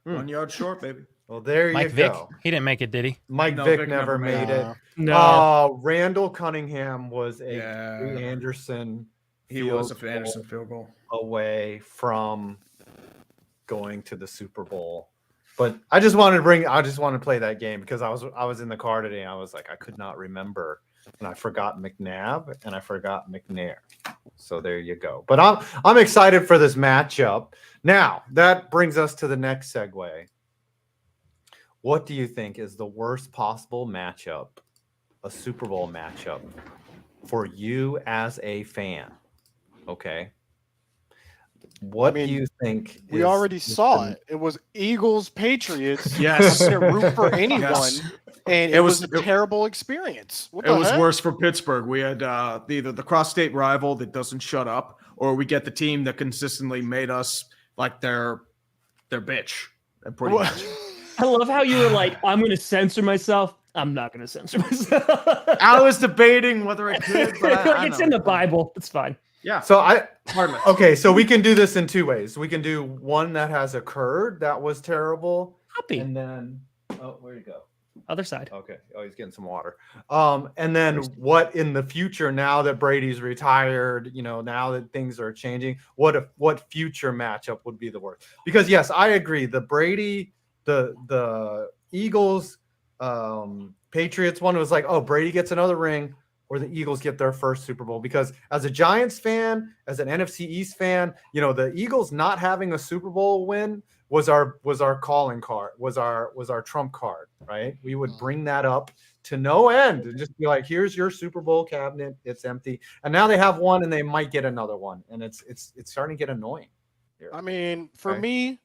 Speaker 3: 1 yard short, baby.
Speaker 2: Well, there
Speaker 5: Mike
Speaker 2: you
Speaker 5: Vick,
Speaker 2: go.
Speaker 5: he didn't make it, did he?
Speaker 2: Mike
Speaker 3: No,
Speaker 2: Vick
Speaker 3: Vick
Speaker 2: never
Speaker 3: never made
Speaker 2: made
Speaker 1: it.
Speaker 2: it.
Speaker 4: No.
Speaker 2: Randall Cunningham was a
Speaker 3: Yeah.
Speaker 2: Gary Anderson.
Speaker 3: He was a
Speaker 2: field
Speaker 3: Anderson
Speaker 2: goal
Speaker 3: field goal.
Speaker 2: away from going to the Super Bowl. But I just wanted to play that game because I was in the car today and I was like, I could not remember. And I forgot McNabb and I forgot McNair. So there you go. But I'm excited for this matchup. Now, that brings us to the next segue. What do you think is the worst possible matchup, a Super Bowl matchup, for you as a fan? Okay. What do you think?
Speaker 1: We already saw it. It was Eagles Patriots.
Speaker 3: Yes.
Speaker 1: I'm gonna root for anyone,
Speaker 3: Yes.
Speaker 1: and it was a terrible experience. What
Speaker 3: It
Speaker 1: the
Speaker 3: was
Speaker 1: heck?
Speaker 3: worse for Pittsburgh. We had either the cross-state rival that doesn't shut up, or we get the team that consistently made us like their bitch. Pretty
Speaker 1: What?
Speaker 3: much.
Speaker 4: I love how you were like, I'm going to censor myself. I'm not going to censor myself.
Speaker 3: I was debating whether I could, but I
Speaker 4: it's
Speaker 3: know.
Speaker 4: in the Bible. It's fine.
Speaker 3: Yeah.
Speaker 2: So
Speaker 3: Hardly.
Speaker 2: okay, so we can do this in two ways. We can do one that has occurred that was terrible,
Speaker 4: Happy.
Speaker 2: and then where'd you go?
Speaker 4: Other side.
Speaker 2: Okay. Oh, he's getting some water. And then what in the future, now that Brady's retired, now that things are changing, what future matchup would be the worst? Because yes, I agree. The Brady, the Eagles, Patriots one was like, oh, Brady gets another ring, or the Eagles get their first Super Bowl. Because as a Giants fan, as an NFC East fan, the Eagles not having a Super Bowl win was our calling card, was our trump card, right? We would bring that up to no end and just be like, here's your Super Bowl cabinet, it's empty. And now they have one and they might get another one. And it's starting to get annoying here.
Speaker 1: I mean, for
Speaker 2: Okay.
Speaker 1: me,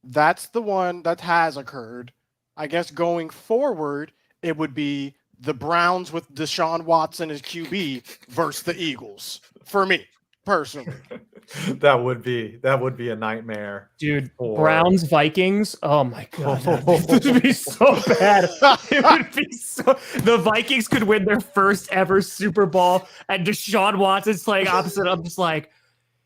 Speaker 1: that's the one that has occurred. I guess going forward, it would be the Browns with Deshaun Watson as QB versus the Eagles. For me, personally.
Speaker 2: that would be a nightmare.
Speaker 4: Dude,
Speaker 2: For-
Speaker 4: Browns, Vikings. Oh my God. This would be so bad. It would be so. The Vikings could win their first ever Super Bowl, and Deshaun Watson's playing opposite. I'm just like,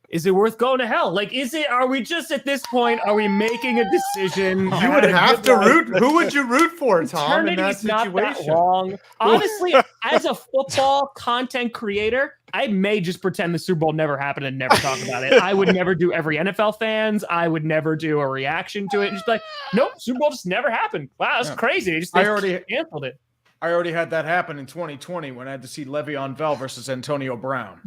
Speaker 4: is it worth going to hell? Like, are we just at this point? Are we making a decision?
Speaker 2: You would have to root. Who would you root for, Tom, in that
Speaker 4: Eternity's not that
Speaker 2: situation?
Speaker 4: long. Honestly, as a football content creator, I may just pretend the Super Bowl never happened and never talk about it. I would never do every NFL fans. I would never do a reaction to it. And just be like, nope, Super Bowl just never happened. Wow, that's crazy. They already canceled it.
Speaker 3: I already had that happen in 2020 when I had to see Le'Veon Bell versus Antonio Brown.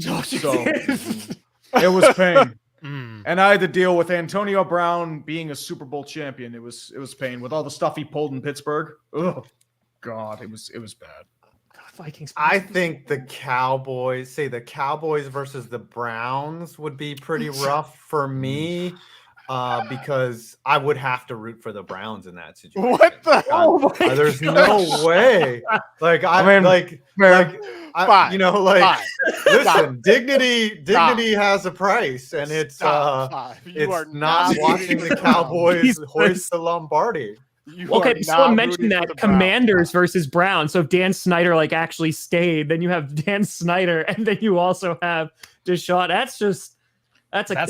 Speaker 3: So it was pain. And I had to deal with Antonio Brown being a Super Bowl champion. It was pain with all the stuff he pulled in Pittsburgh. Oh God, it was bad.
Speaker 4: Vikings.
Speaker 2: I think the Cowboys versus the Browns would be pretty rough for me. Because I would have to root for the Browns in that situation.
Speaker 1: What the hell?
Speaker 2: There's no way. Like
Speaker 1: Fine.
Speaker 2: listen, dignity has a price, and it's
Speaker 1: Stop. You are
Speaker 2: it's not watching the Cowboys hoist the Lombardi.
Speaker 4: Okay, someone mentioned that Commanders versus Browns. So if Dan Snyder actually stayed, then you have Dan Snyder, and then you also have Deshaun. That's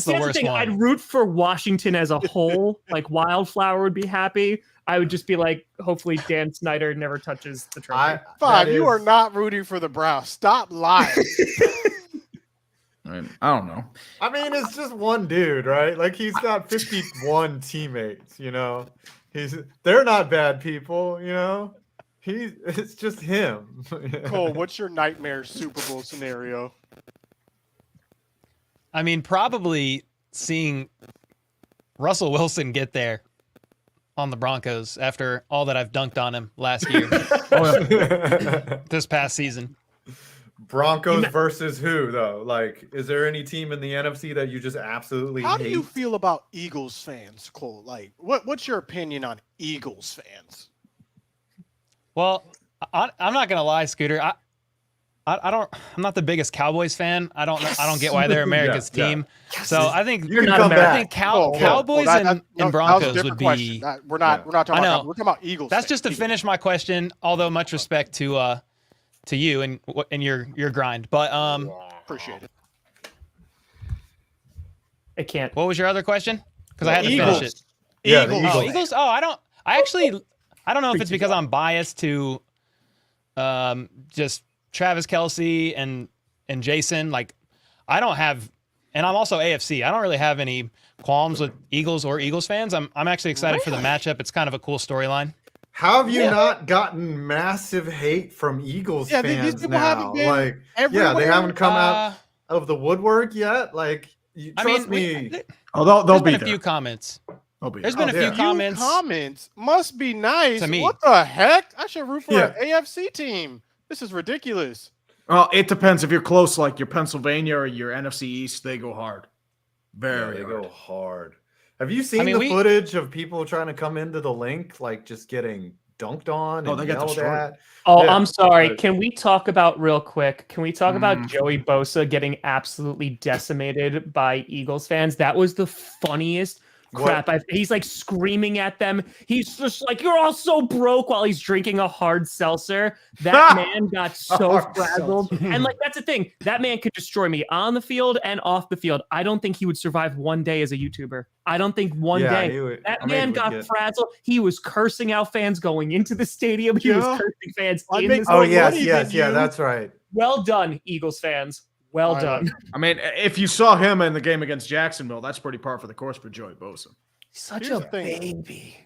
Speaker 4: the
Speaker 5: worst
Speaker 4: thing.
Speaker 5: one.
Speaker 4: I'd root for Washington as a whole. Like Wildflower would be happy. I would just be like, hopefully Dan Snyder never touches the trophy.
Speaker 1: You are not rooting for the Browns. Stop lying.
Speaker 3: I don't know.
Speaker 2: I mean, it's just one dude, right? Like he's got 51 teammates. They're not bad people. It's just him.
Speaker 1: Cole, what's your nightmare Super Bowl scenario?
Speaker 5: I mean, probably seeing Russell Wilson get there on the Broncos after all that I've dunked on him last year, this past season.
Speaker 2: Broncos versus who, though? Like, is there any team in the NFC that you just absolutely
Speaker 1: How
Speaker 2: hate?
Speaker 1: do you feel about Eagles fans, Cole? Like, what's your opinion on Eagles fans?
Speaker 5: Well, I'm not gonna lie, Scooter. I'm not the biggest Cowboys fan. I don't get why they're America's team. So I think
Speaker 2: You can come back.
Speaker 5: I think Cowboys and Broncos would be.
Speaker 1: We're not talking
Speaker 5: I know.
Speaker 1: about. We're talking about Eagles.
Speaker 5: That's
Speaker 1: fans.
Speaker 5: just to finish my question. Although much respect to you and your grind, but
Speaker 1: Appreciate it.
Speaker 4: I can't.
Speaker 5: What was your other question? Because I had to
Speaker 1: Eagles.
Speaker 5: finish it.
Speaker 2: Yeah, the
Speaker 1: Eagles.
Speaker 5: Oh,
Speaker 2: Eagles.
Speaker 5: Eagles. Oh, I don't know if it's because I'm biased to just Travis Kelce and Jason. Like, I don't have, and I'm also AFC. I don't really have any qualms with Eagles or Eagles fans. I'm actually excited for the matchup. It's kind of a cool storyline.
Speaker 2: How have you not gotten massive hate from Eagles
Speaker 1: Yeah, these
Speaker 2: fans
Speaker 1: people
Speaker 2: now?
Speaker 1: haven't been
Speaker 2: Like, yeah,
Speaker 1: everywhere.
Speaker 2: they haven't come out of the woodwork yet. Like, trust me.
Speaker 3: Oh, they'll
Speaker 5: There's
Speaker 3: be
Speaker 5: been a
Speaker 3: there.
Speaker 5: few comments.
Speaker 3: They'll be
Speaker 5: There's
Speaker 3: there.
Speaker 5: been a
Speaker 2: yeah.
Speaker 5: few comments.
Speaker 1: Comments must be nice.
Speaker 5: To me.
Speaker 1: What the heck? I should root for
Speaker 2: Yeah.
Speaker 1: an AFC team. This is ridiculous.
Speaker 3: Well, it depends. If you're close, like your Pennsylvania or your NFC East, they go hard. Very
Speaker 2: They
Speaker 3: hard.
Speaker 2: go hard. Have you seen
Speaker 5: I mean,
Speaker 2: the
Speaker 5: we-
Speaker 2: footage of people trying to come into the link, like just getting dunked on
Speaker 3: Oh,
Speaker 2: and
Speaker 3: they got
Speaker 2: yelled
Speaker 3: destroyed.
Speaker 2: at?
Speaker 4: Oh,
Speaker 2: Yeah,
Speaker 4: I'm sorry.
Speaker 2: but-
Speaker 4: Can we talk about real quick? Can we talk about
Speaker 3: Mm.
Speaker 4: Joey Bosa getting absolutely decimated by Eagles fans? That was the funniest crap. He's like screaming at them. He's just like, "You're all so broke," while he's drinking a hard seltzer. That man got so
Speaker 3: Hard
Speaker 4: frazzled. And like, that's the thing. That man could destroy me on the field and off the field. I don't think he would survive one day as a YouTuber. I don't think one
Speaker 2: Yeah,
Speaker 4: day.
Speaker 2: he would-
Speaker 4: That
Speaker 2: I mean,
Speaker 4: man
Speaker 2: he would
Speaker 4: got
Speaker 2: get-
Speaker 4: frazzled. He was cursing out fans going into the stadium. He was
Speaker 1: Yeah.
Speaker 4: cursing fans
Speaker 1: I
Speaker 4: in
Speaker 1: make
Speaker 4: the
Speaker 1: more
Speaker 2: Oh
Speaker 4: stadium.
Speaker 2: yes,
Speaker 1: money
Speaker 2: yes,
Speaker 1: than
Speaker 2: yeah,
Speaker 1: you.
Speaker 2: that's right.
Speaker 4: Well done, Eagles fans. Well
Speaker 1: I
Speaker 4: done.
Speaker 3: I mean, if you saw him in the game against Jacksonville, that's pretty par for the course for Joey Bosa.
Speaker 4: Such
Speaker 1: Here's
Speaker 4: a
Speaker 1: the thing.
Speaker 4: baby.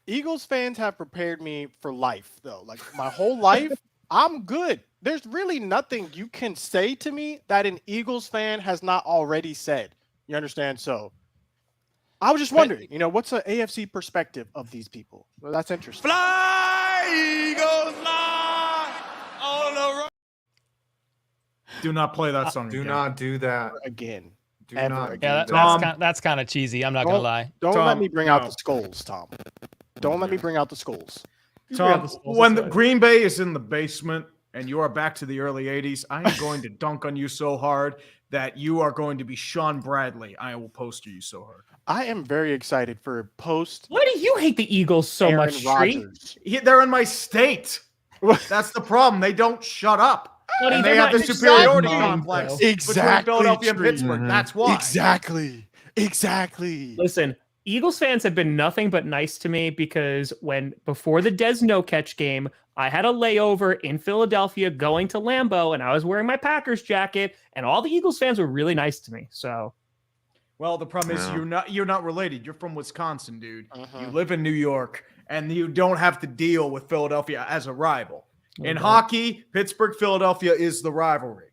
Speaker 1: Eagles fans have prepared me for life, though. Like my whole life, I'm good. There's really nothing you can say to me that an Eagles fan has not already said. You understand? So I was just wondering, what's an AFC perspective of these people? Well, that's interesting.
Speaker 5: Fly, Eagles, fly on the road.
Speaker 3: Do not play that song.
Speaker 2: Do
Speaker 3: again.
Speaker 2: not do that.
Speaker 1: Again.
Speaker 2: Do
Speaker 1: Ever
Speaker 2: not.
Speaker 1: again.
Speaker 5: Yeah,
Speaker 2: do
Speaker 5: that's kind of cheesy. I'm not
Speaker 1: Don't-
Speaker 5: gonna lie.
Speaker 1: Don't let
Speaker 3: Tom,
Speaker 1: me bring out
Speaker 3: no.
Speaker 1: the skulls, Tom. Don't let me bring out the skulls.
Speaker 3: Tom, when the Green Bay is in the basement and you are back to the early 80s, I am going to dunk on you so hard that you are going to be Sean Bradley. I will poster you so hard.
Speaker 1: I am very excited for post
Speaker 4: Why do you hate the Eagles so
Speaker 1: Aaron
Speaker 4: much, Street?
Speaker 1: Rodgers.
Speaker 3: They're in my state. That's the problem. They don't shut up.
Speaker 4: Buddy,
Speaker 3: And
Speaker 4: they're
Speaker 3: they have
Speaker 4: not
Speaker 3: the
Speaker 4: in
Speaker 3: superiority
Speaker 4: your mind,
Speaker 3: complex
Speaker 4: bro.
Speaker 3: between Philadelphia and
Speaker 1: Street.
Speaker 3: Pittsburgh.
Speaker 2: Mhm.
Speaker 3: That's why.
Speaker 1: Exactly.
Speaker 4: Listen, Eagles fans have been nothing but nice to me because before the Des No Catch game, I had a layover in Philadelphia going to Lambeau, and I was wearing my Packers jacket, and all the Eagles fans were really nice to me. So
Speaker 3: Well, the problem is
Speaker 2: Yeah.
Speaker 3: you're not related. You're from Wisconsin, dude.
Speaker 1: Uh-huh.
Speaker 3: You live in New York, and you don't have to deal with Philadelphia as a rival. In
Speaker 4: Okay.
Speaker 3: hockey, Pittsburgh, Philadelphia is the rivalry,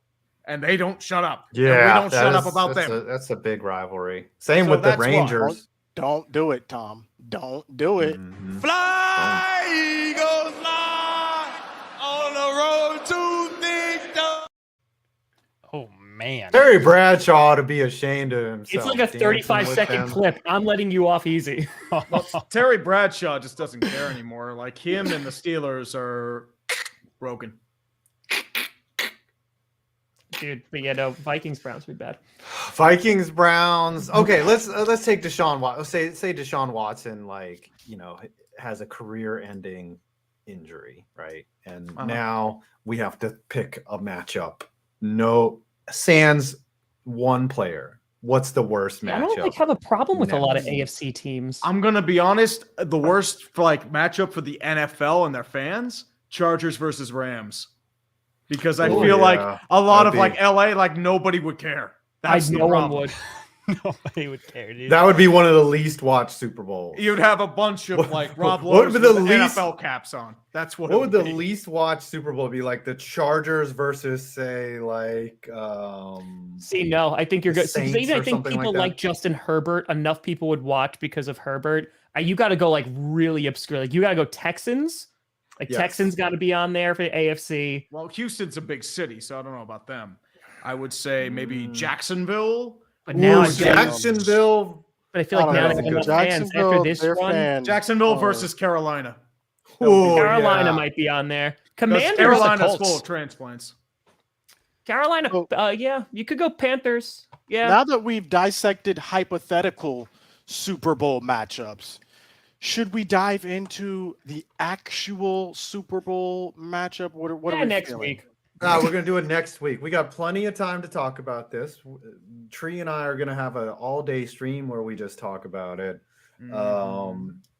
Speaker 3: and they don't shut up. And
Speaker 2: Yeah,
Speaker 3: we don't shut up about
Speaker 2: that's
Speaker 3: them.
Speaker 2: that's a big rivalry. Same
Speaker 3: So
Speaker 2: with the
Speaker 3: that's why.
Speaker 2: Rangers.
Speaker 1: Don't do it, Tom. Don't do it.
Speaker 2: Mhm.
Speaker 5: Fly, Eagles, fly on the road to victory. Oh man.
Speaker 2: Terry Bradshaw ought to be ashamed of himself.
Speaker 4: it's like a
Speaker 2: dancing
Speaker 4: 35-second
Speaker 2: with them.
Speaker 4: clip. I'm letting you off easy.
Speaker 3: Terry Bradshaw just doesn't care anymore. Like him and the Steelers are broken.
Speaker 4: Dude, but yeah, no, Vikings Browns would be bad.
Speaker 2: Vikings, Browns. Okay, let's take Deshaun Watson. Say Deshaun Watson, has a career-ending injury, right? And
Speaker 3: Uh-huh.
Speaker 2: now we have to pick a matchup. No, sans one player. What's the worst
Speaker 4: I
Speaker 2: matchup?
Speaker 4: don't have a problem with a lot of
Speaker 2: No.
Speaker 4: AFC teams.
Speaker 3: I'm gonna be honest. The worst matchup for the NFL and their fans: Chargers versus Rams, because I
Speaker 2: Oh,
Speaker 3: feel like
Speaker 2: yeah.
Speaker 3: a lot of
Speaker 2: That'd be-
Speaker 3: LA, nobody would care. That's the
Speaker 4: no one
Speaker 3: problem.
Speaker 4: would.
Speaker 5: Nobody would care, dude.
Speaker 2: That would be one of the least watched Super Bowls.
Speaker 3: You'd have a bunch of
Speaker 2: What-
Speaker 3: Rob
Speaker 2: what
Speaker 3: Lowe's
Speaker 2: would
Speaker 3: with
Speaker 2: the
Speaker 3: the
Speaker 2: least-
Speaker 3: NFL caps on. That's what.
Speaker 2: What
Speaker 3: it
Speaker 2: would the
Speaker 3: be.
Speaker 2: least watched Super Bowl be? Like the Chargers versus, say,
Speaker 4: See, no, I think you're good.
Speaker 2: Saints
Speaker 4: Even I
Speaker 2: or
Speaker 4: think
Speaker 2: something like
Speaker 4: people
Speaker 2: that.
Speaker 4: like Justin Herbert, enough people would watch because of Herbert. You got to go like really obscure. Like you got to go Texans. Like
Speaker 2: Yes.
Speaker 4: Texans got to be on there for the AFC.
Speaker 3: Well, Houston's a big city, so I don't know about them. I would say maybe
Speaker 2: Mm.
Speaker 3: Jacksonville.
Speaker 4: But now,
Speaker 2: Ooh,
Speaker 4: I feel like-
Speaker 2: Jacksonville.
Speaker 4: but I feel like
Speaker 1: I
Speaker 4: now
Speaker 1: don't
Speaker 4: they
Speaker 1: know.
Speaker 4: have enough fans after
Speaker 1: Jacksonville,
Speaker 4: this
Speaker 1: their
Speaker 4: run.
Speaker 1: fans
Speaker 3: Jacksonville
Speaker 1: are-
Speaker 3: versus Carolina.
Speaker 2: Oh,
Speaker 4: Carolina
Speaker 2: yeah.
Speaker 4: might be on there.
Speaker 3: 'Cause
Speaker 4: Commanders.
Speaker 3: Carolina's
Speaker 5: Colts.
Speaker 3: full of transplants.
Speaker 4: Carolina.
Speaker 1: Oh.
Speaker 4: Yeah, you could go Panthers. Yeah.
Speaker 1: Now that we've dissected hypothetical Super Bowl matchups, should we dive into the actual Super Bowl matchup? What are we
Speaker 4: next
Speaker 1: feeling?
Speaker 4: week.
Speaker 2: We're gonna do it next week. We got plenty of time to talk about this. Tree and I are gonna have an all-day stream where we just talk about it.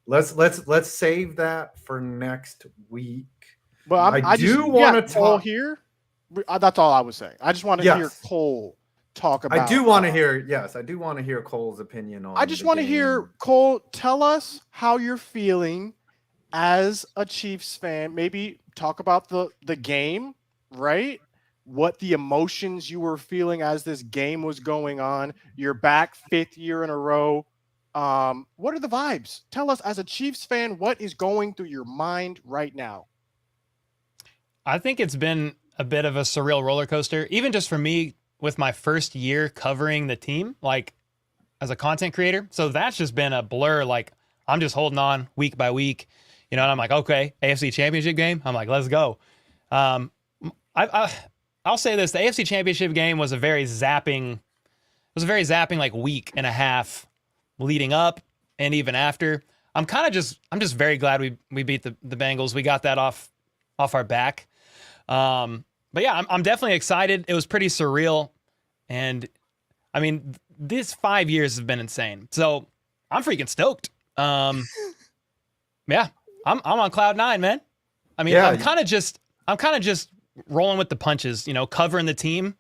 Speaker 2: Let's save that for next week.
Speaker 1: But I
Speaker 2: do want to
Speaker 1: Cole
Speaker 2: talk
Speaker 1: here. That's all I was saying. I just want to hear Cole talk about.
Speaker 2: I do want to hear. Yes, I do want to hear Cole's opinion on.
Speaker 1: I just want to hear Cole tell us how you're feeling as a Chiefs fan. Maybe talk about the game, right? What the emotions you were feeling as this game was going on. You're back 5th year in a row. What are the vibes? Tell us as a Chiefs fan, what is going through your mind right now?
Speaker 5: I think it's been a bit of a surreal roller coaster, even just for me with my first year covering the team, like as a content creator. So that's just been a blur. Like I'm just holding on week by week, and I'm like, okay, AFC Championship game. I'm like, let's go. I'll say this: the AFC Championship game was a very zapping like week and a half leading up and even after. I'm just very glad we beat the Bengals. We got that off our back. But yeah, I'm definitely excited. It was pretty surreal. And I mean, these 5 years have been insane. So I'm freaking stoked. Yeah, I'm on cloud 9, man. I mean, I'm kind of just rolling with the punches, covering the team.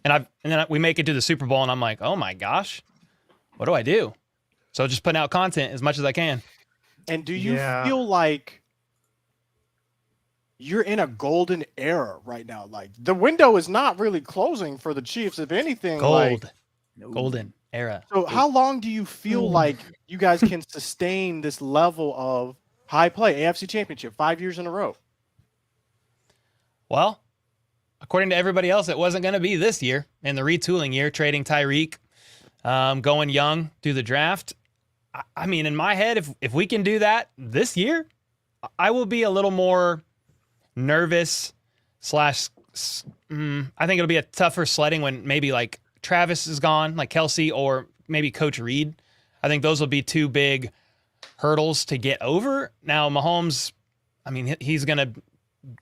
Speaker 5: And then we make it to the Super Bowl and I'm like, oh my gosh, what do I do? So just putting out content as much as I can.
Speaker 1: And do you feel like you're in a golden era right now? Like the window is not really closing for the Chiefs. If anything,
Speaker 5: golden era.
Speaker 1: So how long do you feel like you guys can sustain this level of high play? AFC Championship 5 years in a row.
Speaker 5: Well, according to everybody else, it wasn't going to be this year in the retooling year, trading Tyreek, going young through the draft. I mean, in my head, if we can do that this year, I will be a little more nervous / I think it'll be a tougher sledding when maybe like Travis is gone, like Kelsey, or maybe Coach Reed. I think those will be two big hurdles to get over. Now Mahomes, I mean, he's going to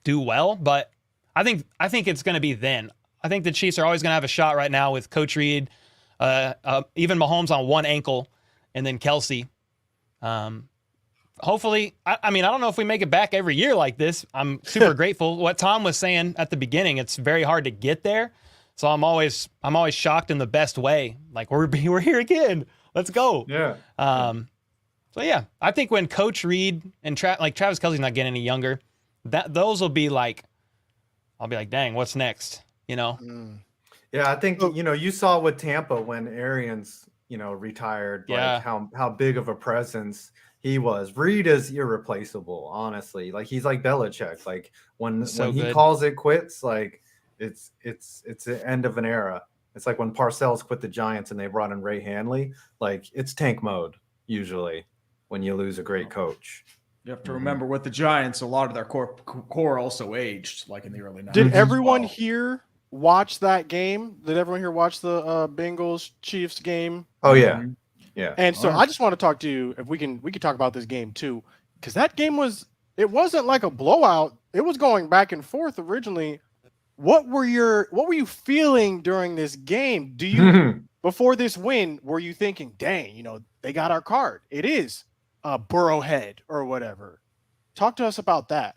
Speaker 5: do well, but I think it's going to be then. I think the Chiefs are always going to have a shot right now with Coach Reed, even Mahomes on one ankle, and then Kelsey. Hopefully, I mean, I don't know if we make it back every year like this. I'm super grateful. What Tom was saying at the beginning, it's very hard to get there. So I'm always shocked in the best way. Like we're here again. Let's go.
Speaker 2: Yeah.
Speaker 5: So yeah, I think when Coach Reed and Travis Kelce's not getting any younger, those will be like, I'll be like, dang, what's next?
Speaker 2: Yeah, I think you saw with Tampa when Arians retired.
Speaker 5: Yeah.
Speaker 2: Like how big of a presence he was. Reed is irreplaceable, honestly. Like he's like Belichick. Like when he calls it quits, like it's the end of an era. It's like when Parcells quit the Giants and they brought in Ray Hanley. Like it's tank mode usually when you lose a great coach.
Speaker 3: You have to remember with the Giants, a lot of their core also aged, like in the early 90s.
Speaker 1: Did everyone here watch that game? Did everyone here watch the Bengals Chiefs game?
Speaker 2: Oh yeah. Yeah.
Speaker 1: And so I just want to talk to you if we can talk about this game too, because that game wasn't like a blowout. It was going back and forth originally. What were you feeling during this game? Do you before this win, were you thinking, dang, they got our card? It is Burrowhead or whatever. Talk to us about that.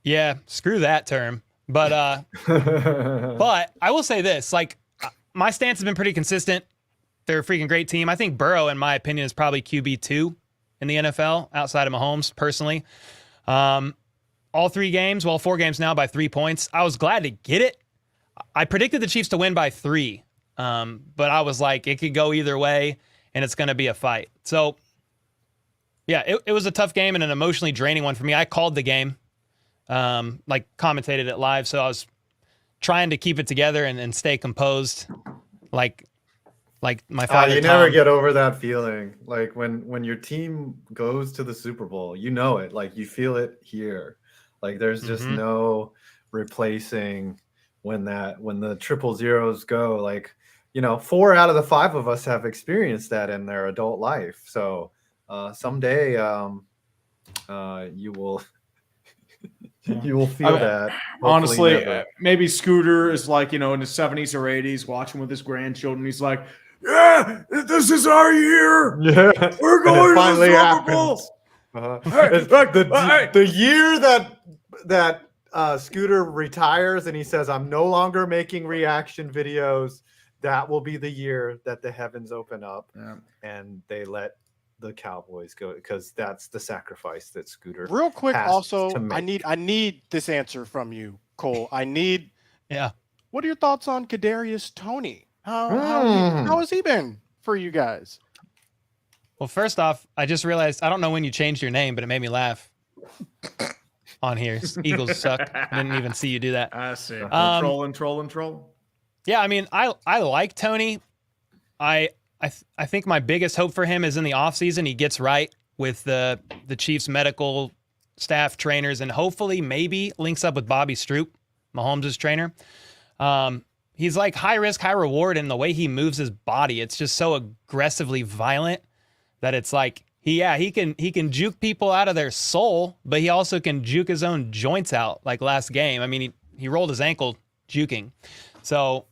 Speaker 5: Yeah, screw that term. But but I will say this, like my stance has been pretty consistent. They're a freaking great team. I think Burrow, in my opinion, is probably QB2 in the NFL outside of Mahomes, personally. All 4 games now by 3 points. I was glad to get it. I predicted the Chiefs to win by 3, but I was like, it could go either way, and it's going to be a fight. So, yeah, it was a tough game and an emotionally draining one for me. I called the game, commentated it live, so I was trying to keep it together and stay composed, like my father.
Speaker 2: You
Speaker 5: Tom.
Speaker 2: never get over that feeling. Like when your team goes to the Super Bowl, it. Like you feel it here. Like there's just no replacing when the 000s go. Like 4 out of the 5 of us have experienced that in their adult life. So someday you will You will feel
Speaker 3: I mean,
Speaker 2: that. Hopefully
Speaker 3: Honestly,
Speaker 2: never.
Speaker 3: maybe Scooter is like, in his 70s or 80s watching with his grandchildren. He's like, yeah, this is our year.
Speaker 2: Yeah,
Speaker 3: We're
Speaker 2: and
Speaker 3: going
Speaker 2: it
Speaker 3: to
Speaker 2: finally
Speaker 3: the Super
Speaker 2: happens.
Speaker 3: Bowl.
Speaker 2: It's like
Speaker 3: Hey.
Speaker 2: the year that Scooter retires and he says, "I'm no longer making reaction videos." That will be the year that the heavens open up and they let the Cowboys go, because that's the sacrifice that Scooter.
Speaker 1: Real quick,
Speaker 2: has
Speaker 1: also,
Speaker 2: to make.
Speaker 1: I need this answer from you, Cole.
Speaker 5: Yeah.
Speaker 1: What are your thoughts on Kadarius Toney? How has he been for you guys?
Speaker 5: Well, first off, I just realized I don't know when you changed your name, but it made me laugh on here. Eagles suck. I didn't even see you do that.
Speaker 3: I see. Troll.
Speaker 5: Yeah, I mean, I like Tony. I think my biggest hope for him is in the offseason he gets right with the Chiefs medical staff, trainers, and hopefully maybe links up with Bobby Stroop, Mahomes' trainer. He's like high risk, high reward in the way he moves his body. It's just so aggressively violent that it's like he can juke people out of their soul, but he also can juke his own joints out like last game. I mean, he rolled his ankle juking. So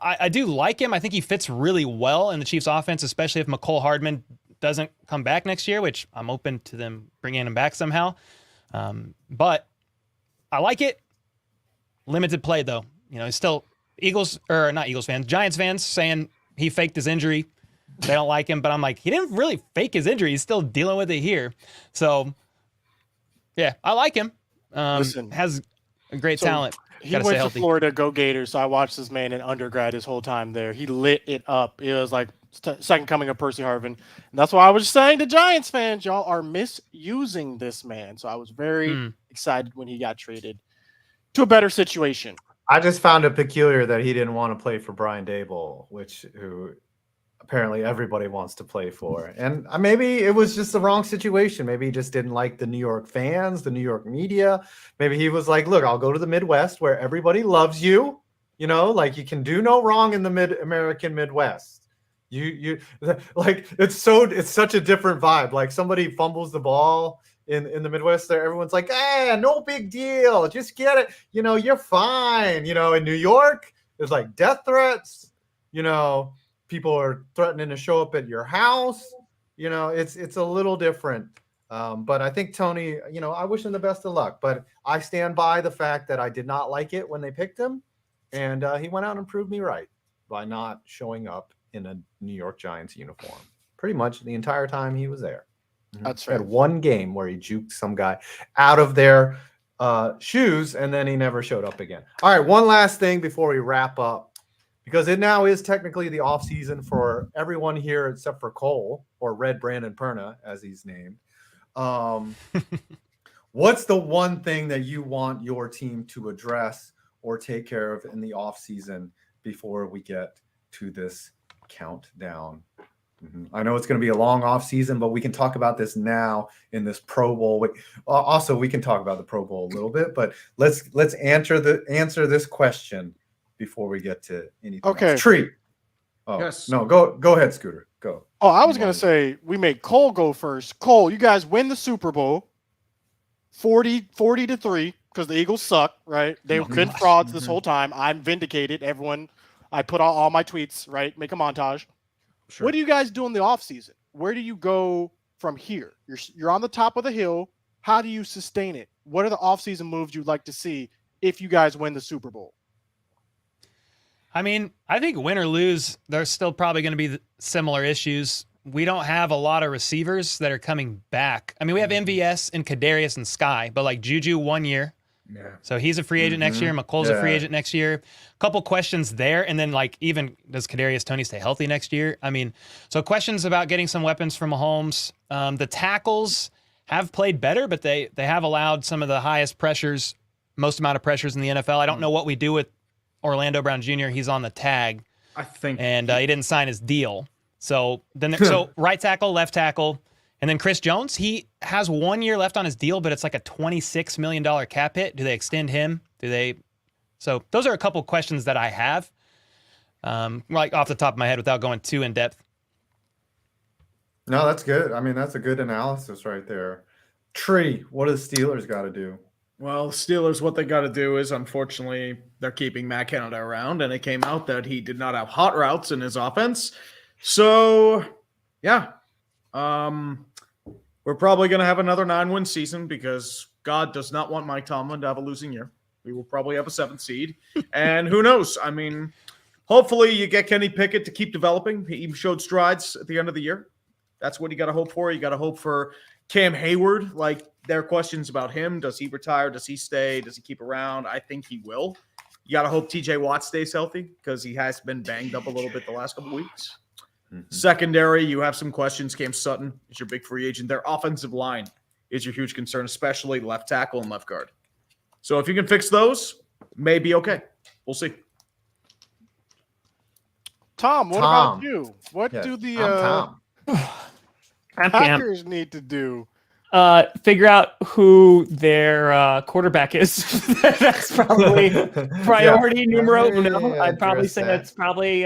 Speaker 5: I do like him. I think he fits really well in the Chiefs offense, especially if McCole Hardman doesn't come back next year, which I'm open to them bringing him back somehow. But I like it. Limited play though. He's still Giants fans saying he faked his injury. They don't like him, but I'm like, he didn't really fake his injury. He's still dealing with it here. So yeah, I like him.
Speaker 1: Listen,
Speaker 5: has a great talent.
Speaker 1: He went to Florida, go Gators. So I watched this man in undergrad his whole time there. He lit it up. It was like second coming of Percy Harvin. And that's why I was saying to Giants fans, y'all are misusing this man. So I was very excited when he got traded to a better situation.
Speaker 2: I just found it peculiar that he didn't want to play for Brian Daboll, who apparently everybody wants to play for. And maybe it was just the wrong situation. Maybe he just didn't like the New York fans, the New York media. Maybe he was like, look, I'll go to the Midwest where everybody loves you. Like you can do no wrong in the American Midwest. You like it's such a different vibe. Like somebody fumbles the ball in the Midwest there, everyone's like, no big deal. Just get it. You're fine. In New York, there's like death threats. People are threatening to show up at your house. It's a little different. But I think Tony, I wish him the best of luck. But I stand by the fact that I did not like it when they picked him. And he went out and proved me right by not showing up in a New York Giants uniform pretty much the entire time he was there.
Speaker 1: That's
Speaker 2: Had
Speaker 1: right.
Speaker 2: one game where he juked some guy out of their shoes, and then he never showed up again. All right, one last thing before we wrap up, because it now is technically the off season for everyone here except for Cole, or Red Brandon Perna, as he's named. What's the one thing that you want your team to address or take care of in the off season before we get to this countdown? I know it's going to be a long off season, but we can talk about this now in this Pro Bowl. Also, we can talk about the Pro Bowl a little bit, but let's answer this question before we get to anything.
Speaker 1: Okay.
Speaker 2: Else. Tree. Oh,
Speaker 3: Yes.
Speaker 2: No, go ahead, Scooter. Go.
Speaker 1: Oh, I was going to say we make Cole go first. Cole, you guys win the Super Bowl 40-3 because the Eagles suck, right? They've been frauds this whole time. I'm vindicated. Everyone, I put all my tweets, right? Make a montage. Sure. What do you guys do in the offseason? Where do you go from here? You're on the top of the hill. How do you sustain it? What are the offseason moves you'd like to see if you guys win the Super Bowl?
Speaker 5: I mean, I think win or lose, there's still probably going to be similar issues. We don't have a lot of receivers that are coming back. I mean, we have MVS and Kadarius and Sky, but like Juju 1 year. Yeah. So he's a free agent next year. McColl's a free agent next year. Couple questions there. And then like even does Kadarius Toney stay healthy next year? I mean, so questions about getting some weapons from Mahomes. The tackles have played better, but they have allowed some of the highest pressures, most amount of pressures in the NFL. I don't know what we do with Orlando Brown Jr. He's on the tag.
Speaker 3: I think.
Speaker 5: And he didn't sign his deal. So then, right tackle, left tackle. And then Chris Jones, he has 1 year left on his deal, but it's like a $26 million cap hit. Do they extend him? So those are a couple questions that I have, like off the top of my head without going too in depth.
Speaker 2: No, that's good. I mean, that's a good analysis right there. Tree, what does Steelers got to do
Speaker 3: Well, Steelers, what they got to do is, unfortunately, they're keeping Matt Canada around, and it came out that he did not have hot routes in his offense. So, yeah, we're probably going to have another 9-win season because God does not want Mike Tomlin to have a losing year. We will probably have a 7th seed, and who knows? I mean, hopefully you get Kenny Pickett to keep developing. He even showed strides at the end of the year. That's what you got to hope for. You got to hope for Cam Hayward. Like, there are questions about him. Does he retire? Does he stay? Does he keep around? I think he will. You got to hope TJ Watt stays healthy because he has been banged up a little bit the last couple weeks. Mm-hmm. Secondary, you have some questions. Cam Sutton is your big free agent. Their offensive line is your huge concern, especially left tackle and left guard. So if you can fix those, maybe okay. We'll see.
Speaker 1: Tom, what about you? What do the Packers need to do?
Speaker 4: Figure out who their quarterback is. That's probably priority numero uno. I'd probably say that's probably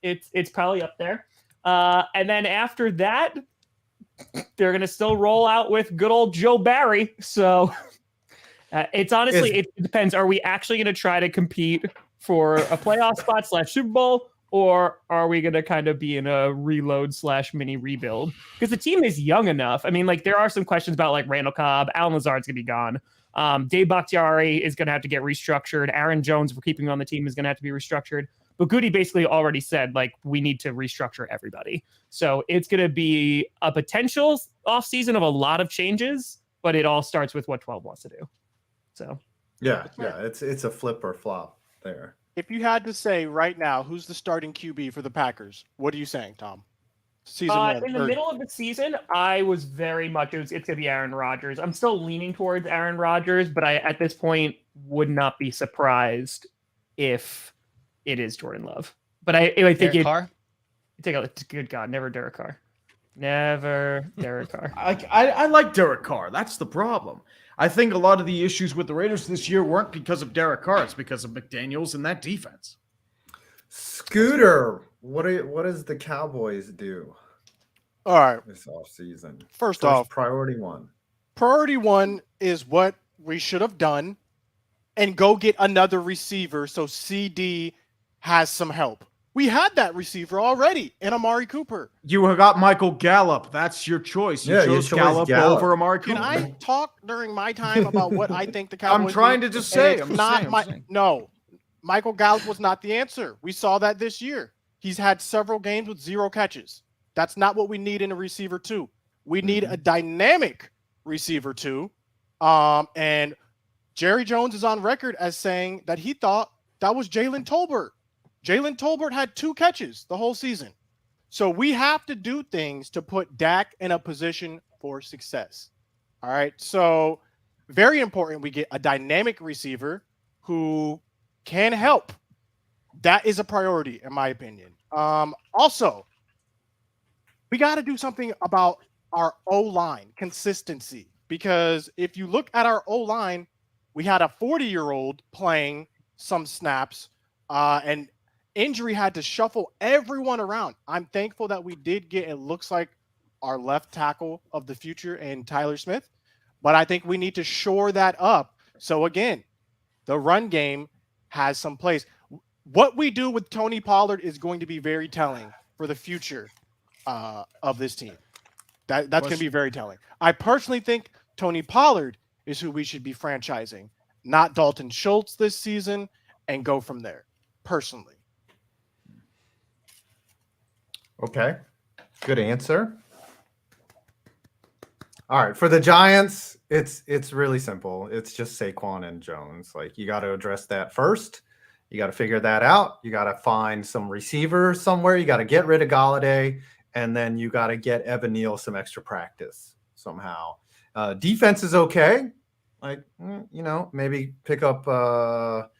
Speaker 4: it's probably up there. And then after that, they're gonna still roll out with good old Joe Barry. So it's honestly it depends. Are we actually gonna try to compete for a playoff spot / Super Bowl? Or are we going to kind of be in a reload / mini rebuild? Because the team is young enough. I mean, like, there are some questions about, like, Randall Cobb. Alan Lazard's going to be gone. Dave Bakhtiari is going to have to get restructured. Aaron Jones, if we're keeping him on the team, is going to have to be restructured. But Goody basically already said, like, we need to restructure everybody. So it's going to be a potential offseason of a lot of changes, but it all starts with what 12 wants to do. So,
Speaker 2: yeah, it's a flip or flop there.
Speaker 1: If you had to say right now, who's the starting QB for the Packers? What are you saying, Tom?
Speaker 4: In the middle of the season, I was very much it's going to be Aaron Rodgers. I'm still leaning towards Aaron Rodgers, but I at this point would not be surprised if it is Jordan Love. But I think
Speaker 5: Derek Carr?
Speaker 4: Good God, never Derek Carr. Never Derek Carr.
Speaker 3: I like Derek Carr. That's the problem. I think a lot of the issues with the Raiders this year weren't because of Derek Carr. It's because of McDaniels and that defense.
Speaker 2: Scooter, what does the Cowboys do?
Speaker 1: All right.
Speaker 2: This offseason.
Speaker 1: First off,
Speaker 2: priority one.
Speaker 1: Priority one is what we should have done and go get another receiver so CD has some help. We had that receiver already in Amari Cooper.
Speaker 3: You got Michael Gallup. That's your choice. You chose Gallup over Amari Cooper.
Speaker 1: Can I talk during my time about what I think the Cowboys
Speaker 3: I'm trying to just say.
Speaker 1: No, Michael Gallup was not the answer. We saw that this year. He's had several games with 0 catches. That's not what we need in a receiver 2. We need a dynamic receiver 2. And Jerry Jones is on record as saying that he thought that was Jalen Tolbert. Jalen Tolbert had 2 catches the whole season. So we have to do things to put Dak in a position for success. All right. So very important we get a dynamic receiver who can help. That is a priority, in my opinion. Also, we got to do something about our O-line consistency. Because if you look at our O-line, we had a 40-year-old playing some snaps and injury had to shuffle everyone around. I'm thankful that we did get, it looks like, our left tackle of the future in Tyler Smith. But I think we need to shore that up. So, again, the run game has some place. What we do with Tony Pollard is going to be very telling for the future of this team. That's going to be very telling. I personally think Tony Pollard is who we should be franchising, not Dalton Schultz this season, and go from there, personally.
Speaker 2: Okay. Good answer. All right. For the Giants, it's really simple. It's just Saquon and Jones. Like, you got to address that first. You got to figure that out. You got to find some receiver somewhere. You got to get rid of Galladay. And then you got to get Evan Neal some extra practice somehow. Defense is okay. Like, maybe pick up a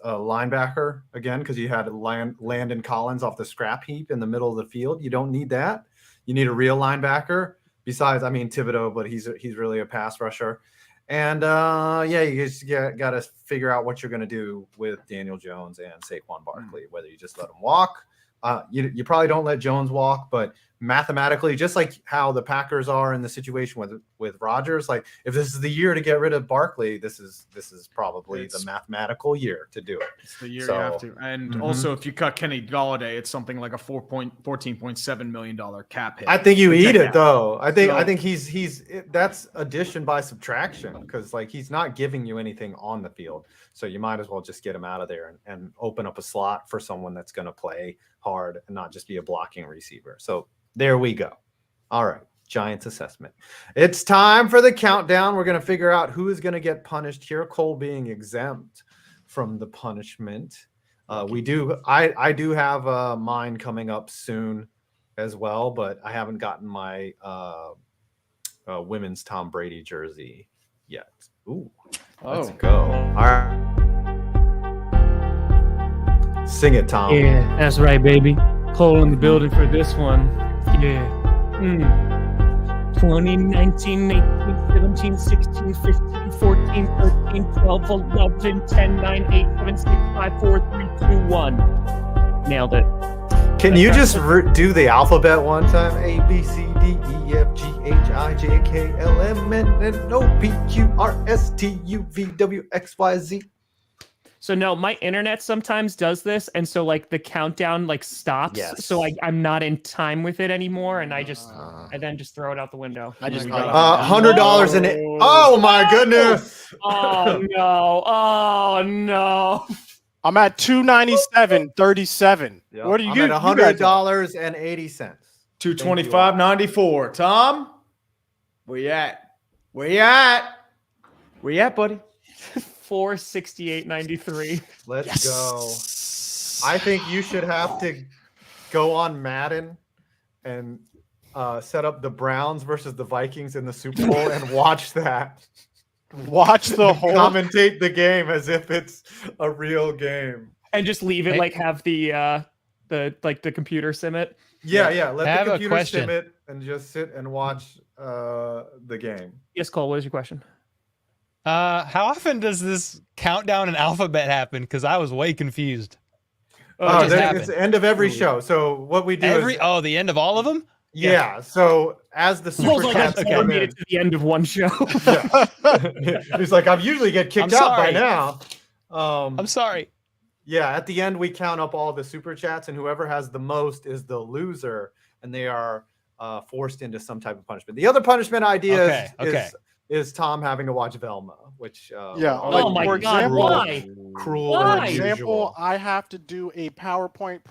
Speaker 2: linebacker again, because you had Landon Collins off the scrap heap in the middle of the field. You don't need that. You need a real linebacker. Besides, Thibodeau, but he's really a pass rusher. And you just got to figure out what you're going to do with Daniel Jones and Saquon Barkley. Whether you just let them walk, you probably don't let Jones walk, but mathematically, just like how the Packers are in the situation with Rodgers, like if this is the year to get rid of Barkley, this is probably the mathematical year to do it.
Speaker 3: It's the year
Speaker 2: So,
Speaker 3: you have to. And also, if you cut Kenny Galladay, it's something like a $14.7 million cap hit.
Speaker 2: I think you
Speaker 3: to
Speaker 2: eat
Speaker 3: take
Speaker 2: it
Speaker 3: out.
Speaker 2: though. I
Speaker 3: So-
Speaker 2: think he's that's addition by subtraction, because like he's not giving you anything on the field. So you might as well just get him out of there and open up a slot for someone that's going to play hard and not just be a blocking receiver. So there we go. All right. Giants assessment. It's time for the countdown. We're going to figure out who is going to get punished here. Cole being exempt from the punishment. I do have mine coming up soon as well, but I haven't gotten my women's Tom Brady jersey yet. Ooh, let's go. All right. Sing it, Tom.
Speaker 4: Yeah, that's right, baby. Cole in the building for this one. Yeah. 2019, 18, 17, 16, 15, 14, 13, 12, 11, 10, 9, 8, 7, 6, 5, 4, 3, 2, 1. Nailed it.
Speaker 2: Can you just do the alphabet one time? A, B, C, D, E, F, G, H, I, J, K, L, M, N, N, O, P, Q, R, S, T, U, V, W, X, Y, Z.
Speaker 4: So no, my internet sometimes does this, and so like the countdown like stops.
Speaker 2: Yes.
Speaker 4: So I'm not in time with it anymore, and I then just throw it out the window.
Speaker 1: I just
Speaker 2: $100 and oh my goodness.
Speaker 4: Oh no! Oh no!
Speaker 1: I'm at 297.37.
Speaker 2: Yep.
Speaker 1: What are you?
Speaker 2: I'm at
Speaker 1: you guys are-
Speaker 2: $100.80.
Speaker 3: $225.94. Tom, where you at? Where you at? Where you at, buddy?
Speaker 4: 468.93.
Speaker 2: Let's go. I think you should have to go on Madden and set up the Browns versus the Vikings in the Super Bowl and watch that.
Speaker 1: Watch the whole.
Speaker 2: Commentate the game as if it's a real game.
Speaker 4: And just leave it like have the computer sim it.
Speaker 2: Yeah.
Speaker 5: I
Speaker 2: Let
Speaker 5: have
Speaker 2: the
Speaker 5: a
Speaker 2: computer
Speaker 5: question.
Speaker 2: sim it and just sit and watch the game.
Speaker 4: Yes, Cole. What is your question?
Speaker 5: How often does this countdown and alphabet happen? Because I was way confused.
Speaker 2: Oh,
Speaker 5: just
Speaker 2: it's
Speaker 5: happened?
Speaker 2: the end of every show. So what we do is
Speaker 5: The end of all of them?
Speaker 2: yeah. So as the
Speaker 4: Cole's
Speaker 2: super
Speaker 4: like,
Speaker 2: chats
Speaker 4: I
Speaker 2: come
Speaker 4: made
Speaker 2: in,
Speaker 4: it to the end of one show.
Speaker 2: he's like, I usually get kicked
Speaker 5: I'm
Speaker 2: out by
Speaker 5: sorry.
Speaker 2: now.
Speaker 5: I'm sorry.
Speaker 2: Yeah, at the end we count up all the super chats, and whoever has the most is the loser, and they are forced into some type of punishment. The other punishment idea is Tom having to watch Velma, which
Speaker 1: Yeah.
Speaker 4: Oh my
Speaker 1: for
Speaker 4: God,
Speaker 1: example,
Speaker 4: why?
Speaker 2: cruel.
Speaker 4: Why?
Speaker 2: and
Speaker 1: For example,
Speaker 2: unusual.
Speaker 1: I have to do a PowerPoint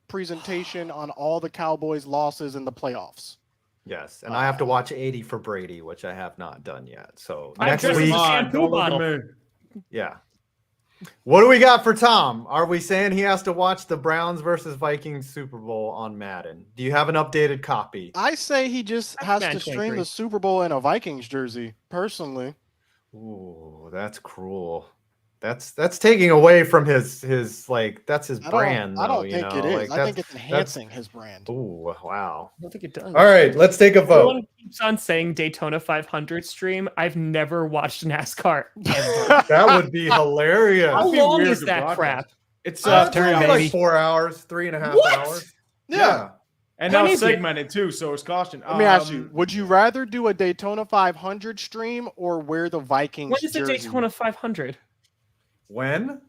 Speaker 1: presentation on all the Cowboys' losses in the playoffs.
Speaker 2: Yes, and I have to watch 80 for Brady, which I have not done yet. So
Speaker 4: I'm
Speaker 2: next
Speaker 4: just-
Speaker 2: week,
Speaker 4: Come on,
Speaker 3: Don't look at
Speaker 4: bottle.
Speaker 3: me.
Speaker 2: yeah. What do we got for Tom? Are we saying he has to watch the Browns versus Vikings Super Bowl on Madden? Do you have an updated copy?
Speaker 1: I say he just has
Speaker 4: Madden
Speaker 1: to stream
Speaker 4: 23.
Speaker 1: the Super Bowl in a Vikings jersey. Personally,
Speaker 2: Ooh, that's cruel. That's taking away from his like that's his
Speaker 1: I
Speaker 2: brand.
Speaker 1: don't
Speaker 2: though,
Speaker 1: think
Speaker 2: you know?
Speaker 1: it is.
Speaker 2: Like,
Speaker 1: I think
Speaker 2: that's-
Speaker 1: it's enhancing his brand.
Speaker 2: Ooh, wow.
Speaker 4: I don't think it does.
Speaker 2: All right, let's take a vote.
Speaker 4: Everyone keeps on saying Daytona 500 stream. I've never watched NASCAR.
Speaker 2: That would be hilarious.
Speaker 4: How
Speaker 3: That'd be
Speaker 4: long
Speaker 3: weird
Speaker 4: is
Speaker 3: to
Speaker 4: that
Speaker 3: broadcast.
Speaker 4: crap?
Speaker 3: It's
Speaker 5: turn,
Speaker 2: maybe
Speaker 5: baby.
Speaker 2: like 4 hours, 3.5
Speaker 4: What?
Speaker 2: hours.
Speaker 1: Yeah.
Speaker 3: and
Speaker 4: When
Speaker 3: now it's
Speaker 4: is it?
Speaker 3: segmented too, so it's caution.
Speaker 1: Let me ask you: would you rather do a Daytona 500 stream or wear the Vikings
Speaker 4: When is the
Speaker 1: jersey?
Speaker 4: Daytona 500?
Speaker 2: When?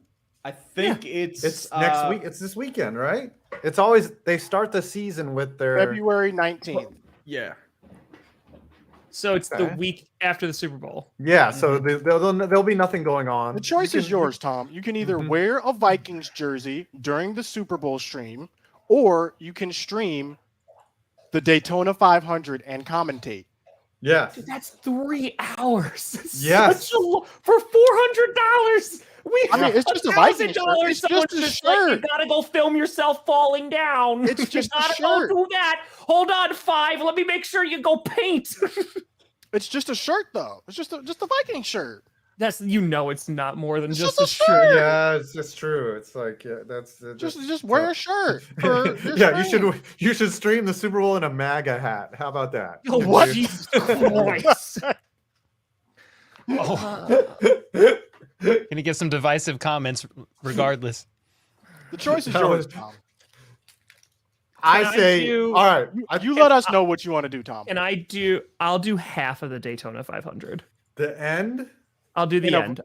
Speaker 3: I think it's
Speaker 2: It's next week. It's this weekend, right? It's always they start the season with their
Speaker 1: February 19th.
Speaker 3: Yeah.
Speaker 4: So it's the
Speaker 2: Okay.
Speaker 4: week after the Super Bowl.
Speaker 2: Yeah, so there'll be nothing going on.
Speaker 1: The choice
Speaker 2: You
Speaker 1: is
Speaker 2: can-
Speaker 1: yours, Tom. You can either
Speaker 2: Mhm.
Speaker 1: wear a Vikings jersey during the Super Bowl stream, or you can stream the Daytona 500 and commentate.
Speaker 2: Yes.
Speaker 4: Dude, that's 3 hours. It's
Speaker 2: Yes.
Speaker 4: such a for $400.
Speaker 1: I mean, it's just a Vikings shirt.
Speaker 4: $1,000.
Speaker 1: It's
Speaker 4: Someone's
Speaker 1: just a
Speaker 4: just like, you
Speaker 1: shirt.
Speaker 4: gotta go film yourself falling down.
Speaker 1: It's just
Speaker 4: you
Speaker 1: a
Speaker 4: gotta
Speaker 1: shirt.
Speaker 4: go do that. Hold on, 5. Let me make sure you go paint.
Speaker 1: It's just a shirt, though. It's just a Viking shirt.
Speaker 4: That's it's not more than
Speaker 1: It's
Speaker 4: just
Speaker 1: just
Speaker 4: a
Speaker 1: a
Speaker 4: shirt.
Speaker 2: Yeah, it's true. It's like that's
Speaker 1: Just wear a shirt. For your
Speaker 2: yeah.
Speaker 1: stream.
Speaker 2: You should stream the Super Bowl in a MAGA hat. How about that?
Speaker 4: Oh,
Speaker 1: What?
Speaker 4: Jesus Christ.
Speaker 5: Gonna get some divisive comments regardless.
Speaker 1: The choice is
Speaker 2: That
Speaker 1: yours,
Speaker 2: was-
Speaker 1: Tom.
Speaker 2: I say,
Speaker 4: do-
Speaker 2: all right.
Speaker 1: You let us know what you want to do, Tom.
Speaker 4: And I'll do half of the Daytona 500.
Speaker 2: The end.
Speaker 4: I'll do the
Speaker 1: You know,
Speaker 4: end.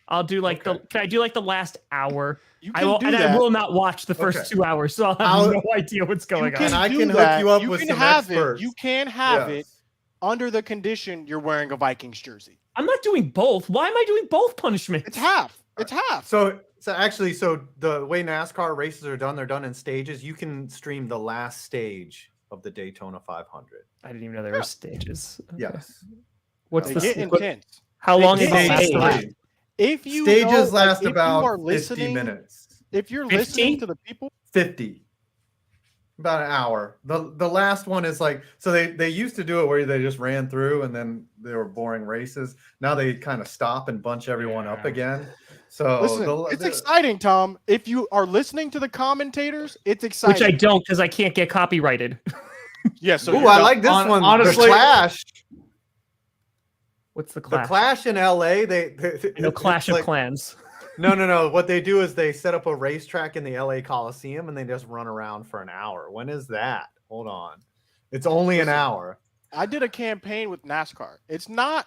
Speaker 4: I'll do like
Speaker 2: Okay.
Speaker 4: can I do like the last hour?
Speaker 1: You
Speaker 4: I
Speaker 1: can
Speaker 4: will,
Speaker 1: do
Speaker 4: and
Speaker 1: that.
Speaker 4: I will not watch the first
Speaker 2: Okay.
Speaker 4: 2 hours, so I'll have
Speaker 2: I'll-
Speaker 4: no idea what's going
Speaker 1: you can
Speaker 2: And I
Speaker 1: do
Speaker 2: can hook
Speaker 1: that.
Speaker 2: you up
Speaker 1: You
Speaker 2: with
Speaker 1: can
Speaker 2: some
Speaker 1: have
Speaker 2: experts.
Speaker 1: it. You can have it
Speaker 2: Yes.
Speaker 1: under the condition you're wearing a Vikings jersey.
Speaker 4: I'm not doing both. Why am I doing both punishments?
Speaker 1: It's half. It's half.
Speaker 2: So actually, the way NASCAR races are done, they're done in stages. You can stream the last stage of the Daytona 500.
Speaker 4: I didn't even know there were stages. Okay.
Speaker 2: Yes.
Speaker 4: What's
Speaker 1: They
Speaker 4: the
Speaker 1: get
Speaker 4: what-
Speaker 1: intense.
Speaker 4: How long is
Speaker 1: Stage
Speaker 4: the
Speaker 2: Stage
Speaker 4: stage?
Speaker 2: three.
Speaker 1: If you
Speaker 2: Stages
Speaker 1: know, like,
Speaker 2: last
Speaker 1: if you
Speaker 2: about
Speaker 1: are
Speaker 2: 50
Speaker 1: listening,
Speaker 2: minutes.
Speaker 1: If you're
Speaker 4: 50?
Speaker 1: listening to the people,
Speaker 2: 50. About an hour. The last one is like, so they used to do it where they just ran through and then they were boring races. Now they kind of stop and bunch everyone up
Speaker 3: Yeah.
Speaker 2: again. So
Speaker 1: listen, it's exciting, Tom. If you are listening to the commentators, it's exciting.
Speaker 4: Which I don't because I can't get copyrighted.
Speaker 1: Yeah, so
Speaker 2: Ooh,
Speaker 1: you're
Speaker 2: I
Speaker 1: not-
Speaker 2: like this one.
Speaker 3: honestly-
Speaker 2: the Clash.
Speaker 4: What's the
Speaker 2: The
Speaker 4: Clash?
Speaker 2: Clash in LA. They
Speaker 4: No
Speaker 2: it's
Speaker 4: Clash of
Speaker 2: like-
Speaker 4: Clans.
Speaker 2: No. What they do is they set up a racetrack in the LA Coliseum and they just run around for an hour. When is that? Hold on. It's only an
Speaker 1: Listen.
Speaker 2: hour.
Speaker 1: I did a campaign with NASCAR. It's not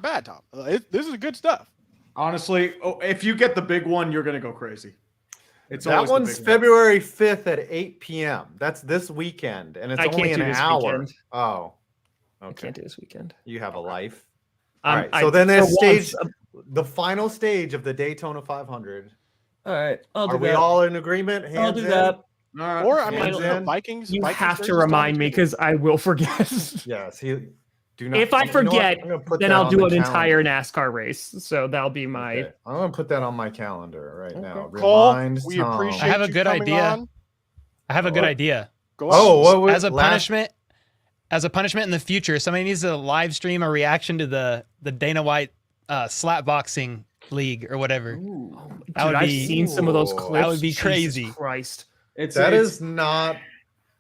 Speaker 1: bad, Tom. This is good stuff.
Speaker 3: Honestly, if you get the big one, you're gonna go crazy. It's
Speaker 2: That
Speaker 3: always the
Speaker 2: one's
Speaker 3: big one.
Speaker 2: February 5th at 8 p.m. That's this weekend, and it's
Speaker 4: I
Speaker 2: only
Speaker 4: can't
Speaker 2: an
Speaker 4: do this
Speaker 2: hour.
Speaker 4: weekend.
Speaker 2: Oh,
Speaker 4: I
Speaker 2: okay.
Speaker 4: can't do this weekend.
Speaker 2: You have a life.
Speaker 4: Um,
Speaker 2: All right.
Speaker 4: I-
Speaker 2: So then
Speaker 4: for
Speaker 2: there's stage,
Speaker 4: once,
Speaker 2: the final stage of the Daytona 500.
Speaker 4: all right, I'll
Speaker 2: Are we all in agreement? Hands
Speaker 4: I'll do
Speaker 2: in?
Speaker 4: that.
Speaker 3: All right.
Speaker 1: Or I mean,
Speaker 2: Hands
Speaker 1: the
Speaker 2: in.
Speaker 1: Vikings.
Speaker 4: You
Speaker 1: Vikings
Speaker 4: have
Speaker 1: race
Speaker 4: to
Speaker 1: is
Speaker 4: remind me
Speaker 1: Tom.
Speaker 4: because I will forget.
Speaker 2: Yes. Do not.
Speaker 4: If I
Speaker 2: you know what?
Speaker 4: forget,
Speaker 2: I'm gonna put
Speaker 4: then
Speaker 2: that
Speaker 4: I'll
Speaker 2: on
Speaker 4: do
Speaker 2: the
Speaker 4: an entire
Speaker 2: calendar.
Speaker 4: NASCAR race. So that'll be my.
Speaker 2: Okay. I'm gonna put that on my calendar right now.
Speaker 1: Cole,
Speaker 2: Remind
Speaker 1: we
Speaker 2: Tom.
Speaker 1: appreciate
Speaker 5: I have a
Speaker 1: you
Speaker 5: good
Speaker 1: coming
Speaker 5: idea.
Speaker 1: on.
Speaker 5: I have a good
Speaker 2: What?
Speaker 5: idea.
Speaker 1: Go
Speaker 2: Oh,
Speaker 1: on.
Speaker 2: what was
Speaker 5: As a punishment in the future, somebody needs to live stream a reaction to the Dana White slap boxing league or whatever.
Speaker 3: Ooh.
Speaker 4: Dude,
Speaker 5: That would
Speaker 4: I've
Speaker 5: be-
Speaker 4: seen some of those
Speaker 2: Ooh.
Speaker 4: clips.
Speaker 5: That would be
Speaker 4: Jesus
Speaker 5: crazy.
Speaker 4: Christ.
Speaker 3: It's
Speaker 2: That
Speaker 3: it's-
Speaker 2: is not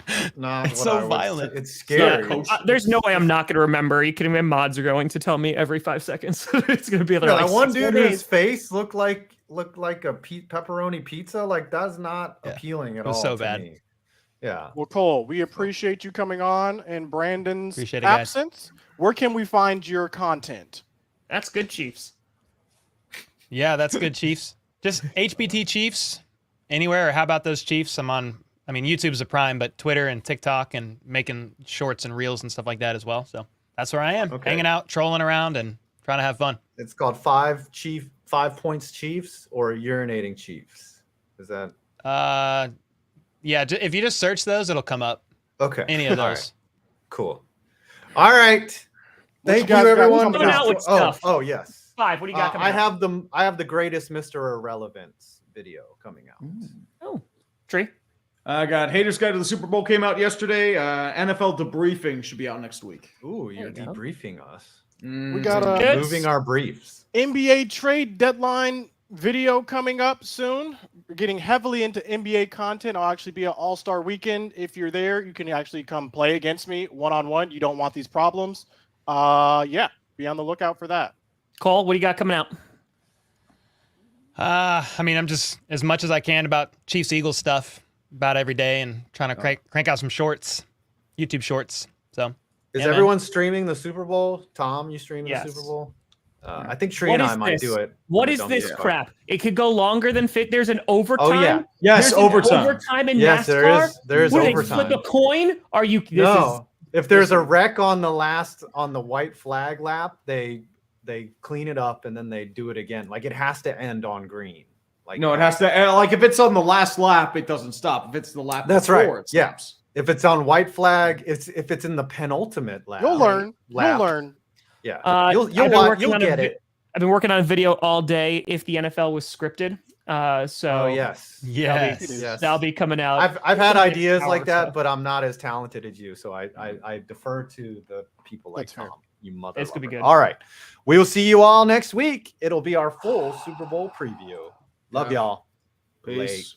Speaker 5: It's
Speaker 2: what
Speaker 5: so
Speaker 2: I would
Speaker 5: violent.
Speaker 2: say. It's
Speaker 3: Yeah,
Speaker 2: scary.
Speaker 3: coach.
Speaker 4: There's no way I'm not going to remember. You can imagine mods are going to tell me every 5 seconds. It's going to be
Speaker 2: Yeah,
Speaker 4: like
Speaker 2: that one
Speaker 4: 6 more
Speaker 2: dude whose
Speaker 4: days.
Speaker 2: face looked like a pepperoni pizza. Like that's not
Speaker 5: Yeah.
Speaker 2: appealing at
Speaker 5: It was
Speaker 2: all.
Speaker 5: so
Speaker 2: to
Speaker 5: bad.
Speaker 2: me. Yeah.
Speaker 1: Well, Cole, we appreciate you coming on in Brandon's
Speaker 5: Appreciate it, guys.
Speaker 1: absence. Where can we find your content?
Speaker 4: That's good, Chiefs.
Speaker 5: Yeah, that's good, Chiefs. Just HBT Chiefs anywhere. Or how about those Chiefs? I mean, YouTube's a prime, but Twitter and TikTok and making shorts and reels and stuff like that as well. So that's where I am,
Speaker 2: Okay.
Speaker 5: hanging out, trolling around, and trying to have fun.
Speaker 2: It's called 5 points Chiefs or urinating Chiefs. Is that
Speaker 5: Yeah, if you just search those, it'll come up.
Speaker 2: okay?
Speaker 5: Any of
Speaker 2: All right,
Speaker 5: those.
Speaker 2: cool. All right.
Speaker 1: What
Speaker 2: Thank
Speaker 1: you
Speaker 2: you,
Speaker 1: guys got
Speaker 2: everyone.
Speaker 1: coming
Speaker 4: Coming out with stuff.
Speaker 2: Oh, yes.
Speaker 4: 5. What do you got coming
Speaker 2: I
Speaker 4: out?
Speaker 2: have the greatest Mr. Irrelevance video coming out.
Speaker 4: Oh, Tree.
Speaker 3: I got Haters Guide to the Super Bowl came out yesterday. NFL debriefing should be out next week.
Speaker 2: Ooh, you're
Speaker 4: There you go.
Speaker 2: debriefing us.
Speaker 1: We got a
Speaker 4: Yes.
Speaker 2: Moving our briefs.
Speaker 1: NBA trade deadline video coming up soon. We're getting heavily into NBA content. I'll actually be an all-star weekend. If you're there, you can actually come play against me one-on-one. You don't want these problems. Yeah, be on the lookout for that.
Speaker 4: Cole, what do you got coming out?
Speaker 5: I mean, I'm just as much as I can about Chiefs Eagles stuff about every day and trying to crank out some shorts, YouTube shorts. So
Speaker 2: Is
Speaker 5: Yeah, man.
Speaker 2: everyone streaming the Super Bowl? Tom, you streaming
Speaker 4: Yes.
Speaker 2: the Super Bowl? I think Tree
Speaker 4: What
Speaker 2: and
Speaker 4: is
Speaker 2: I might
Speaker 4: this?
Speaker 2: do it.
Speaker 4: What
Speaker 2: on
Speaker 4: is
Speaker 2: the
Speaker 4: this
Speaker 2: Dumb
Speaker 4: crap? It could go longer than fit. There's an overtime.
Speaker 2: Oh, yeah.
Speaker 3: Yes,
Speaker 4: There's an
Speaker 3: overtime.
Speaker 4: overtime in
Speaker 2: Yes,
Speaker 4: NASCAR.
Speaker 2: there is
Speaker 4: What, they
Speaker 2: overtime.
Speaker 4: flip a coin? Are you? This
Speaker 2: No, if there's a
Speaker 4: this is-
Speaker 2: wreck on the white flag lap, they clean it up and then they do it again. Like it has to end on green. Like
Speaker 3: No, it has to like if it's on the last lap, it doesn't stop. If it's the lap
Speaker 2: That's
Speaker 3: before,
Speaker 2: right.
Speaker 3: it
Speaker 2: Yeah.
Speaker 3: stops.
Speaker 2: If it's on white flag, if it's in the penultimate lap.
Speaker 1: You'll learn.
Speaker 2: lap,
Speaker 1: You'll learn.
Speaker 2: Yeah, you'll
Speaker 4: I've been
Speaker 2: watch,
Speaker 4: working
Speaker 2: you'll
Speaker 4: on a
Speaker 2: get
Speaker 4: vi-
Speaker 2: it.
Speaker 4: I've been working on a video all day. If the NFL was scripted, so
Speaker 2: Oh yes,
Speaker 5: yes,
Speaker 2: yes.
Speaker 4: that'll be coming out.
Speaker 2: I've had
Speaker 4: It's gonna be an
Speaker 2: ideas
Speaker 4: hour
Speaker 2: like
Speaker 4: or
Speaker 2: that,
Speaker 4: so.
Speaker 2: but I'm not as talented as you, so I defer to the people like
Speaker 1: That's fair.
Speaker 2: Tom. You mother.
Speaker 4: It's gonna be
Speaker 2: lover.
Speaker 4: good.
Speaker 2: All right, we will see you all next week. It'll be our full Super Bowl preview. Love
Speaker 3: Yeah.
Speaker 2: y'all.
Speaker 3: Peace.
Speaker 2: Late.